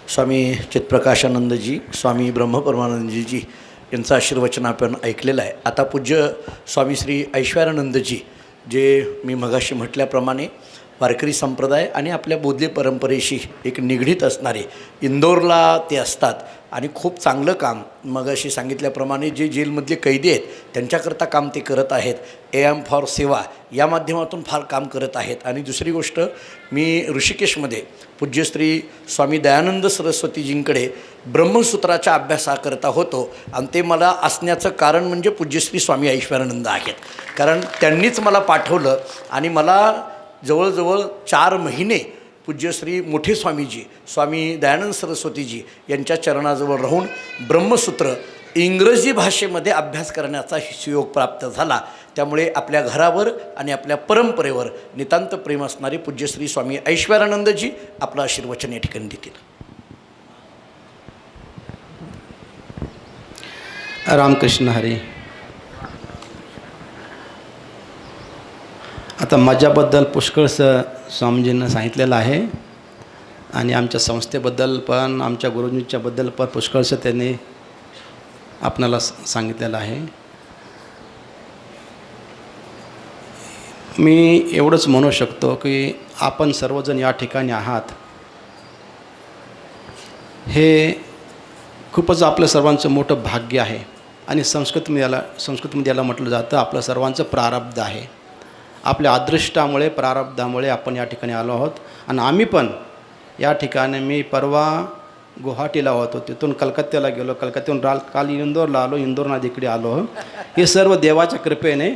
स्वामी चित्प्रकाशानंद जी, स्वामी ब्रह्मपरमानंदजी जी यांचं आशीर्वचन आपण ऐकलेलं आहे। आता पूज्य स्वामी श्री ऐश्वर्यानंद जी, जे मी मगाशी म्हटल्याप्रमाणे वारकरी संप्रदाय आणि आपल्या बोधले परंपरेशी एक निगडीत असणारे इंदोरला ते असतात आणि खूप चांगलं काम मग अशी सांगितल्याप्रमाणे जे जेलमधले कैदी आहेत त्यांच्याकरता काम ते करत आहेत. एम फॉर सेवा या माध्यमातून फार काम करत आहेत. आणि दुसरी गोष्ट, मी ऋषिकेशमध्ये पूज्यश्री स्वामी दयानंद सरस्वतीजींकडे ब्रह्मसूत्राच्या अभ्यासाकरता होतो आणि ते मला असण्याचं कारण म्हणजे पूज्यश्री स्वामी ऐश्वरानंद आहेत. कारण त्यांनीच मला पाठवलं आणि मला जवळजवळ 4 महिने पूज्यश्री मोठे स्वामीजी स्वामी दयानंद सरस्वतीजी यांच्या चरणाजवळ राहून ब्रह्मसूत्र इंग्रजी भाषेमध्ये अभ्यास करण्याचा सुयोग प्राप्त झाला. त्यामुळे आपल्या घरावर आणि आपल्या परंपरेवर नितांत प्रेम असणारे पूज्यश्री स्वामी ऐश्वरानंदजी आपलं आशीर्वचन या ठिकाणी देतील. रामकृष्ण हरी. आता माझ्याबद्दल पुष्कळसं स्वामीजींना सांगितलेलं आहे आणि आमच्या संस्थेबद्दल पण आमच्या गुरुजींच्याबद्दल पण पुष्कळसं त्यांनी आपणाला सांगितलेलं आहे. मी एवढंच म्हणू शकतो की आपण सर्वजण या ठिकाणी आहात हे खूपच आपलं सर्वांचं मोठं भाग्य आहे. आणि संस्कृतमध्ये याला म्हटलं जातं आपलं सर्वांचं प्रारब्ध आहे. आपल्या अदृष्टामुळे प्रारब्धामुळे आपण या ठिकाणी आलो आहोत. आणि आम्ही पण या ठिकाणी मी परवा गुवाहाटीला होतो, तिथून कलकत्त्याला गेलो, कलकत्त्याहून काल इंदोरला आलो, इंदोरना इकडे आलो. हे सर्व देवाच्या कृपेने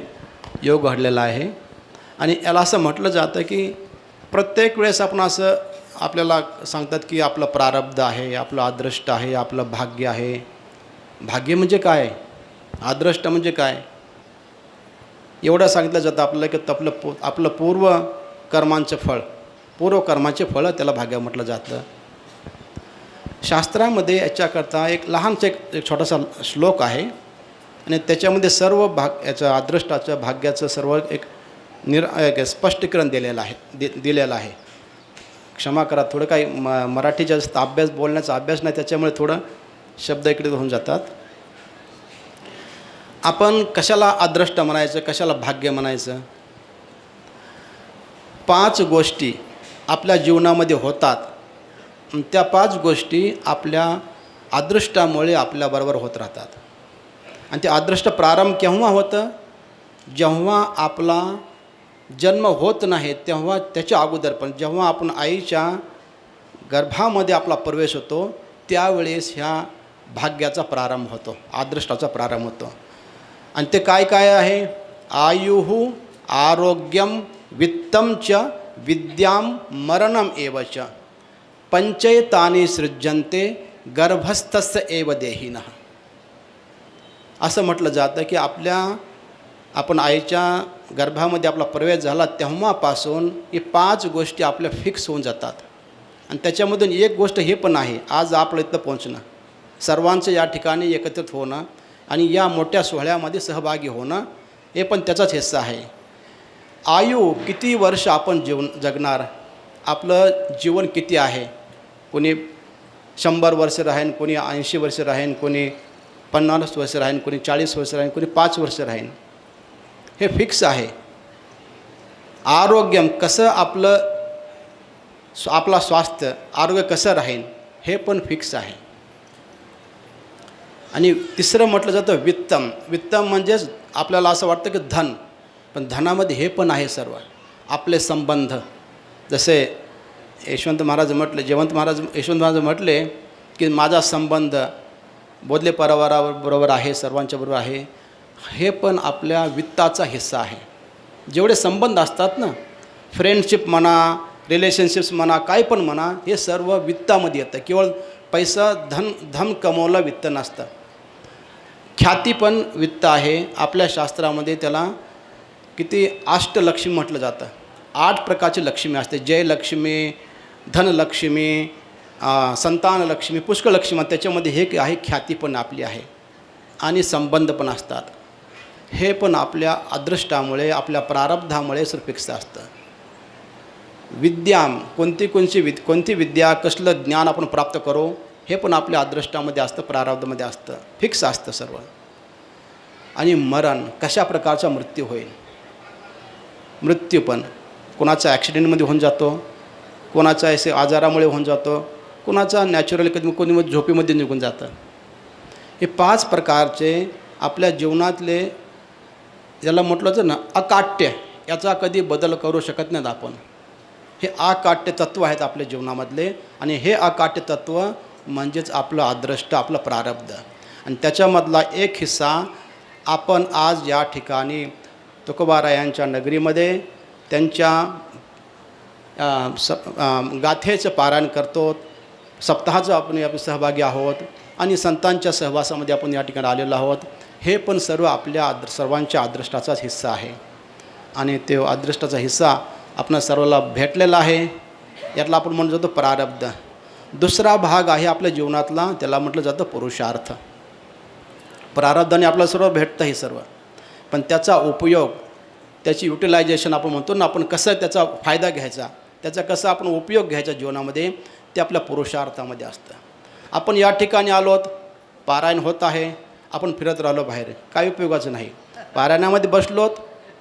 योग घडलेला आहे. आणि याला असं म्हटलं जातं की प्रत्येक वेळेस आपण असं आपल्याला सांगतात की आपलं प्रारब्ध आहे, आपलं अदृष्ट आहे, आपलं भाग्य आहे. भाग्य म्हणजे काय, अदृष्ट म्हणजे काय, एवढं सांगितलं जातं आपल्याला की आपलं पूर्वकर्मांचं कर्माचे फळ त्याला भाग्य म्हटलं जातं. शास्त्रामध्ये याच्याकरता एक लहानसा एक छोटासा श्लोक आहे आणि त्याच्यामध्ये सर्व याचं अदृष्टाचं भाग्याचं सर्व एक स्पष्टीकरण दिलेलं आहे. क्षमा करा, थोडं काही मराठी जास्त बोलण्याचा अभ्यास नाही, त्याच्यामुळे थोडं शब्द इकडे होऊन जातात. आपण कशाला अदृष्ट म्हणायचं, कशाला भाग्य म्हणायचं. 5 गोष्टी आपल्या जीवनामध्ये होतात. त्या 5 गोष्टी आपल्या अदृष्टामुळे आपल्याबरोबर होत राहतात. आणि ते अदृष्ट प्रारंभ केव्हा होतं, जेव्हा आपला जन्म होत नाही तेव्हा त्याच्या अगोदर पण जेव्हा आपण आईच्या गर्भामध्ये आपला प्रवेश होतो त्यावेळेस ह्या भाग्याचा प्रारंभ होतो, अदृष्टाचा प्रारंभ होतो. आणि ते काय काय आहे, आयुः आरोग्यम वित्तम च विद्याम मरणम एव च पंचैतानि सृज्यन्ते गर्भस्थस्य एव देहिनः. असं म्हटलं जातं की आपण आईच्या गर्भामध्ये आपला प्रवेश झाला तेव्हापासून ही 5 गोष्टी आपल्या फिक्स होऊन जातात. आणि त्याच्यामधून एक गोष्ट हे पण आहे, आज आपलं इथं पोहोचणं, सर्वांचं या ठिकाणी एकत्रित होणं आणि या मोठ्या सोहळ्यामध्ये सहभागी होणं हे पण त्याचाच हिस्सा आहे. आयु किती वर्ष आपण जगणार, आपलं जीवन किती आहे, कोणी 100 वर्ष राहीन, कोणी 80 वर्ष राहीन, कोणी 50 वर्ष राहीन, कोणी 40 वर्ष राहीन, कोणी 5 वर्ष राहीन, हे फिक्स आहे. आरोग्यम कसं आपला स्वास्थ्य आरोग्य कसं राहीन हे पण फिक्स आहे. आणि तिसरं म्हटलं जातं वित्तम म्हणजेच आपल्याला असं वाटतं की धन, पण धनामध्ये हे पण आहे सर्व आपले संबंध. जसे यशवंत महाराज म्हटले की माझा संबंध बोधले परिवाराबरोबर आहे, सर्वांच्या बरोबर आहे, हे पण आपल्या वित्ताचा हिस्सा आहे. जेवढे संबंध असतात ना, फ्रेंडशिप म्हणा, रिलेशनशिप्स म्हणा, काय पण म्हणा, हे सर्व वित्तामध्ये येतं. केवळ पैसा धन कमवलं वित्त नसतं. ख्याती पण वित्त आहे. आपल्या शास्त्रामध्ये त्याला किती अष्टलक्ष्मी म्हटलं जातं. 8 प्रकारची लक्ष्मी असते. जयलक्ष्मी, धनलक्ष्मी, संतानलक्ष्मी, पुष्कळलक्ष्मी. त्याच्यामध्ये हे आहे ख्याती पण आपली आहे आणि संबंध पण असतात. हे पण आपल्या अदृष्टामुळे आपल्या प्रारब्धामुळे फिक्स असतं. विद्याम कोणती विद्या, कसलं ज्ञान आपण प्राप्त करू हे पण आपल्या अदृष्टामध्ये असतं, प्रारब्धामध्ये असतं, फिक्स असतं सर्व. आणि मरण, कशा प्रकारचा मृत्यू होईल, मृत्यू पण कोणाचा ॲक्सिडेंटमध्ये होऊन जातो, कोणाचा असे आजारामुळे होऊन जातो, कोणाचा नॅचरली कधी कोणी झोपेमध्ये निघून जातं. हे 5 प्रकारचे आपल्या जीवनातले ज्याला म्हटलं जातं ना अकाट्य, याचा कधी बदल करू शकत नाहीत आपण. हे अकाट्य तत्त्व आहेत आपल्या जीवनामधले आणि हे अकाट्य तत्त्व म्हणजेच आपलं अदृष्ट, आपलं प्रारब्ध. आणि त्याच्यामधला एक हिस्सा आपण आज या ठिकाणी तुकोबारायांच्या नगरीमध्ये त्यांच्या गाथेचं पारायण करतो. सप्ताहाचं आपण या सहभागी आहोत आणि संतांच्या सहवासामध्ये आपण या ठिकाणी आलेलो आहोत. हे पण सर्व आपल्या सर्वांच्या अदृष्टाचाच हिस्सा आहे आणि ते अदृष्टाचा हिस्सा आपणा सर्वाला भेटलेला आहे. यातला आपण म्हणतो जातो प्रारब्ध. दुसरा भाग आहे आपल्या जीवनातला, त्याला म्हटलं जातं पुरुषार्थ. प्रारब्धाने आपल्याला सर्व भेटतं हे सर्व, पण त्याचा उपयोग, त्याची युटिलायझेशन आपण म्हणतो ना, आपण कसं त्याचा फायदा घ्यायचा, त्याचा कसा आपण उपयोग घ्यायचा जीवनामध्ये, ते आपल्या पुरुषार्थामध्ये असतं. आपण या ठिकाणी आलोत, पारायण होत आहे, आपण फिरत राहिलो बाहेर, काही उपयोगाचं नाही. पारायणामध्ये बसलोत,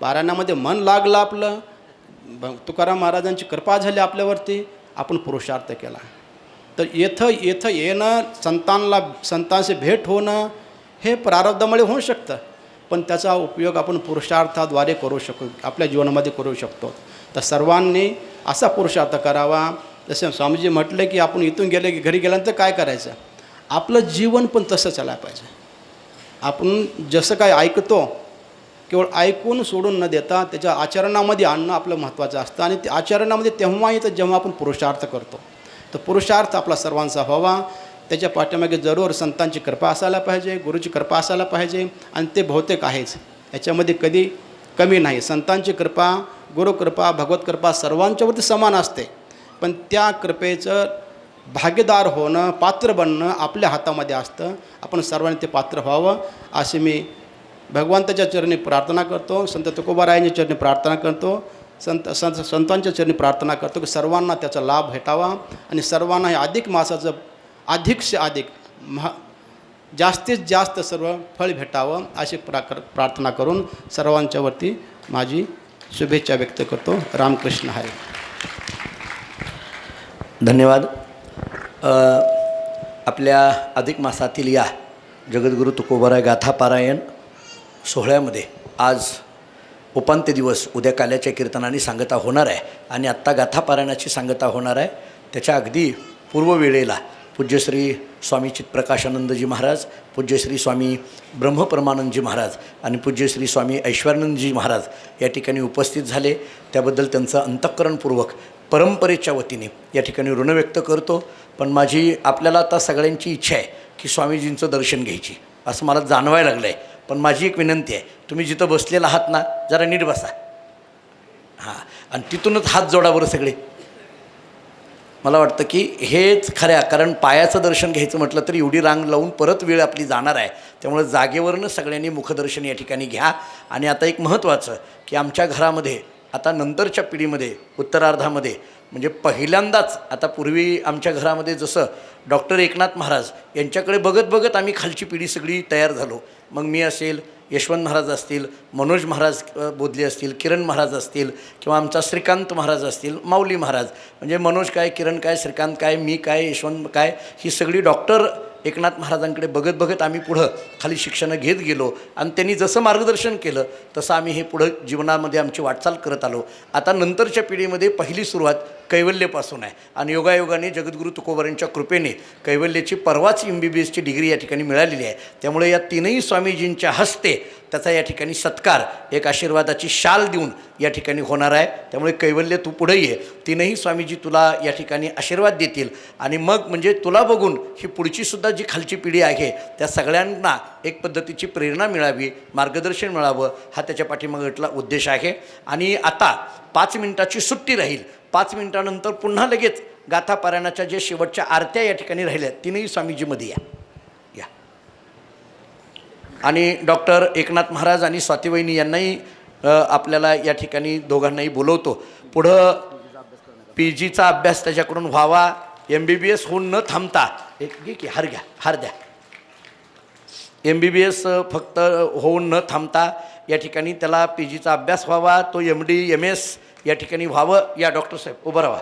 पारायणामध्ये मन लागलं आपलं, तुकाराम महाराजांची कृपा झाली आपल्यावरती, आपण पुरुषार्थ केला. तर येथं येणं, संतांशी भेट होणं हे प्रारब्धामुळे होऊ शकतं, पण त्याचा उपयोग आपण पुरुषार्थाद्वारे करू शकतो, आपल्या जीवनामध्ये करू शकतो. तर सर्वांनी असा पुरुषार्थ करावा. जसं स्वामीजी म्हटले की आपण इथून गेले की घरी गेल्यानंतर काय करायचं, आपलं जीवन पण तसं चालायला पाहिजे. आपण जसं काय ऐकतो, केवळ ऐकून सोडून न देता त्याच्या आचरणामध्ये आणणं आपलं महत्त्वाचं असतं. आणि ते आचरणामध्ये तेव्हा येतं जेव्हा आपण पुरुषार्थ करतो. तर पुरुषार्थ आपला सर्वांचा व्हावा. त्याच्या पाठीमागे जरूर संतांची कृपा असायला पाहिजे, गुरुची कृपा असायला पाहिजे, आणि ते बहुतेक आहेच, याच्यामध्ये कधी कमी नाही. संतांची कृपा, गुरुकृपा, भगवत कृपा सर्वांच्यावरती समान असते, पण त्या कृपेचं भागीदार होणं, पात्र बनणं आपल्या हातामध्ये असतं. आपण सर्वांनी ते पात्र व्हावं असे मी भगवंताच्या चरणी प्रार्थना करतो, संत तुकोबारायांच्या चरणी प्रार्थना करतो, संतांच्या चरणी प्रार्थना करतो की सर्वांना त्याचा लाभ भेटावा आणि सर्वांना हे अधिक मासाचं अधिक से अधिक जास्तीत जास्त सर्व फळ भेटावं अशी प्रार्थना करून सर्वांच्यावरती माझी शुभेच्छा व्यक्त करतो. रामकृष्ण हरी. धन्यवाद. आपल्या अधिक मासातील या जगद्गुरू तुकोबाराय गाथा पारायण सोहळ्यामध्ये आज उपांत्य दिवस, उद्या काल्याच्या कीर्तनाने सांगता होणार आहे आणि आत्ता गाथा पारायणाची सांगता होणार आहे. त्याच्या अगदी पूर्व वेळेला पूज्यश्री स्वामी चित्प्रकाशानंदजी महाराज, पूज्यश्री स्वामी ब्रह्मपरमानंदजी महाराज आणि पूज्यश्री स्वामी ऐश्वर्यानंदजी महाराज या ठिकाणी उपस्थित झाले. त्याबद्दल त्यांचं अंतःकरणपूर्वक परंपरेच्या वतीने या ठिकाणी ऋण व्यक्त करतो. पण माझी आपल्याला आता सगळ्यांची इच्छा आहे की स्वामीजींचं दर्शन घ्यायची, असं मला जाणवायला लागलं आहे. पण माझी एक विनंती आहे, तुम्ही जिथं बसलेला आहात ना, जरा नीट बसा. हां, आणि तिथूनच हात जोडा बरं सगळे. मला वाटतं की हेच खऱ्या, कारण पायाचं दर्शन घ्यायचं म्हटलं तर एवढी रांग लावून परत वेळ आपली जाणार आहे. त्यामुळे जागेवरनं सगळ्यांनी मुखदर्शन या ठिकाणी घ्या. आणि आता एक महत्त्वाचं की आमच्या घरामध्ये आता नंतरच्या पिढीमध्ये, उत्तरार्धामध्ये, म्हणजे पहिल्यांदाच, आता पूर्वी आमच्या घरामध्ये जसं डॉक्टर एकनाथ महाराज यांच्याकडे बघत बघत आम्ही खालची पिढी सगळी तयार झालो. मग मी असेल, यशवंत महाराज असतील, मनोज महाराज बोधले असतील, किरण महाराज असतील, किंवा आमचा श्रीकांत महाराज असतील, माऊली महाराज, म्हणजे मनोज काय, किरण काय, श्रीकांत काय, मी काय, यशवंत काय, ही सगळी डॉक्टर एकनाथ महाराजांकडे बघत बघत आम्ही पुढं खाली शिक्षणं घेत गेलो. आणि त्यांनी जसं मार्गदर्शन केलं तसं आम्ही हे पुढं जीवनामध्ये आमची वाटचाल करत आलो. आता नंतरच्या पिढीमध्ये पहिली सुरुवात कैवल्यपासून आहे आणि योगायोगाने जगद्गुरू तुकोबारांच्या कृपेने कैवल्याची परवाच MBBSची डिग्री या ठिकाणी मिळालेली आहे. त्यामुळे या तीनही स्वामीजींच्या हस्ते त्याचा या ठिकाणी सत्कार, एक आशीर्वादाची शाल देऊन या ठिकाणी होणार आहे. त्यामुळे कैवल्य तू पुढे ये, तीनही स्वामीजी तुला या ठिकाणी आशीर्वाद देतील. आणि मग म्हणजे तुला बघून ही पुढचीसुद्धा जी खालची पिढी आहे त्या सगळ्यांना एक पद्धतीची प्रेरणा मिळावी, मार्गदर्शन मिळावं, हा त्याच्या पाठीमागटला उद्देश आहे. आणि आता 5 मिनिटाची सुट्टी राहील. 5 मिनिटानंतर पुन्हा लगेच गाथा पारायणाच्या जे शेवटच्या आरत्या या ठिकाणी राहिल्या तीनही स्वामीजीमध्ये या. आणि डॉक्टर एकनाथ महाराज आणि स्वातीवहिनी यांनाही आपल्याला या ठिकाणी दोघांनाही बोलवतो. पुढं PGचा अभ्यास त्याच्याकडून व्हावा, MBBS होऊन न थांबता, एक घे की हार घ्या, हार द्या. MBBS फक्त होऊन न थांबता या ठिकाणी त्याला PGचा अभ्यास व्हावा, तो MD MS या ठिकाणी व्हावं. या डॉक्टर साहेब उभं राहा.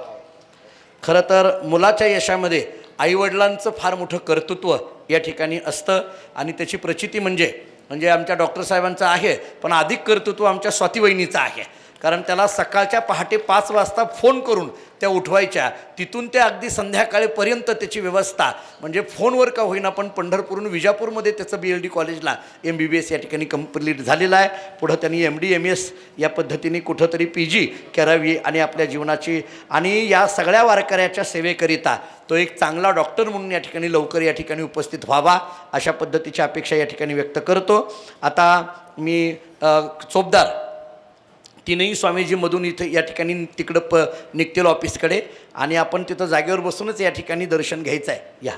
खरं तर मुलाच्या यशामध्ये आईवडिलांचं फार मोठं कर्तृत्व या ठिकाणी असतं आणि त्याची प्रचिती म्हणजे आमच्या डॉक्टर साहेबांचं आहे, पण अधिक कर्तृत्व आमच्या स्वातीवहिनीचं आहे. कारण त्याला सकाळच्या पहाटे 5 वाजता फोन करून त्या उठवायच्या, तिथून त्या अगदी संध्याकाळीपर्यंत त्याची व्यवस्था, म्हणजे फोनवर का होईना पण पंढरपूरहून विजापूरमध्ये त्याचं BLD कॉलेजला MBBS या ठिकाणी कंप्लीट झालेलं आहे. पुढं त्यांनी MD MS या पद्धतीने कुठंतरी PG करावी आणि आपल्या जीवनाची आणि या सगळ्या वारकऱ्याच्या सेवेकरिता तो एक चांगला डॉक्टर म्हणून या ठिकाणी लवकर या ठिकाणी उपस्थित व्हावा अशा पद्धतीची अपेक्षा या ठिकाणी व्यक्त करतो. आता मी चोपदार तीनही स्वामीजीमधून इथं या ठिकाणी तिकडं निघतील ऑफिसकडे आणि आपण तिथं जागेवर बसूनच या ठिकाणी दर्शन घ्यायचं आहे. या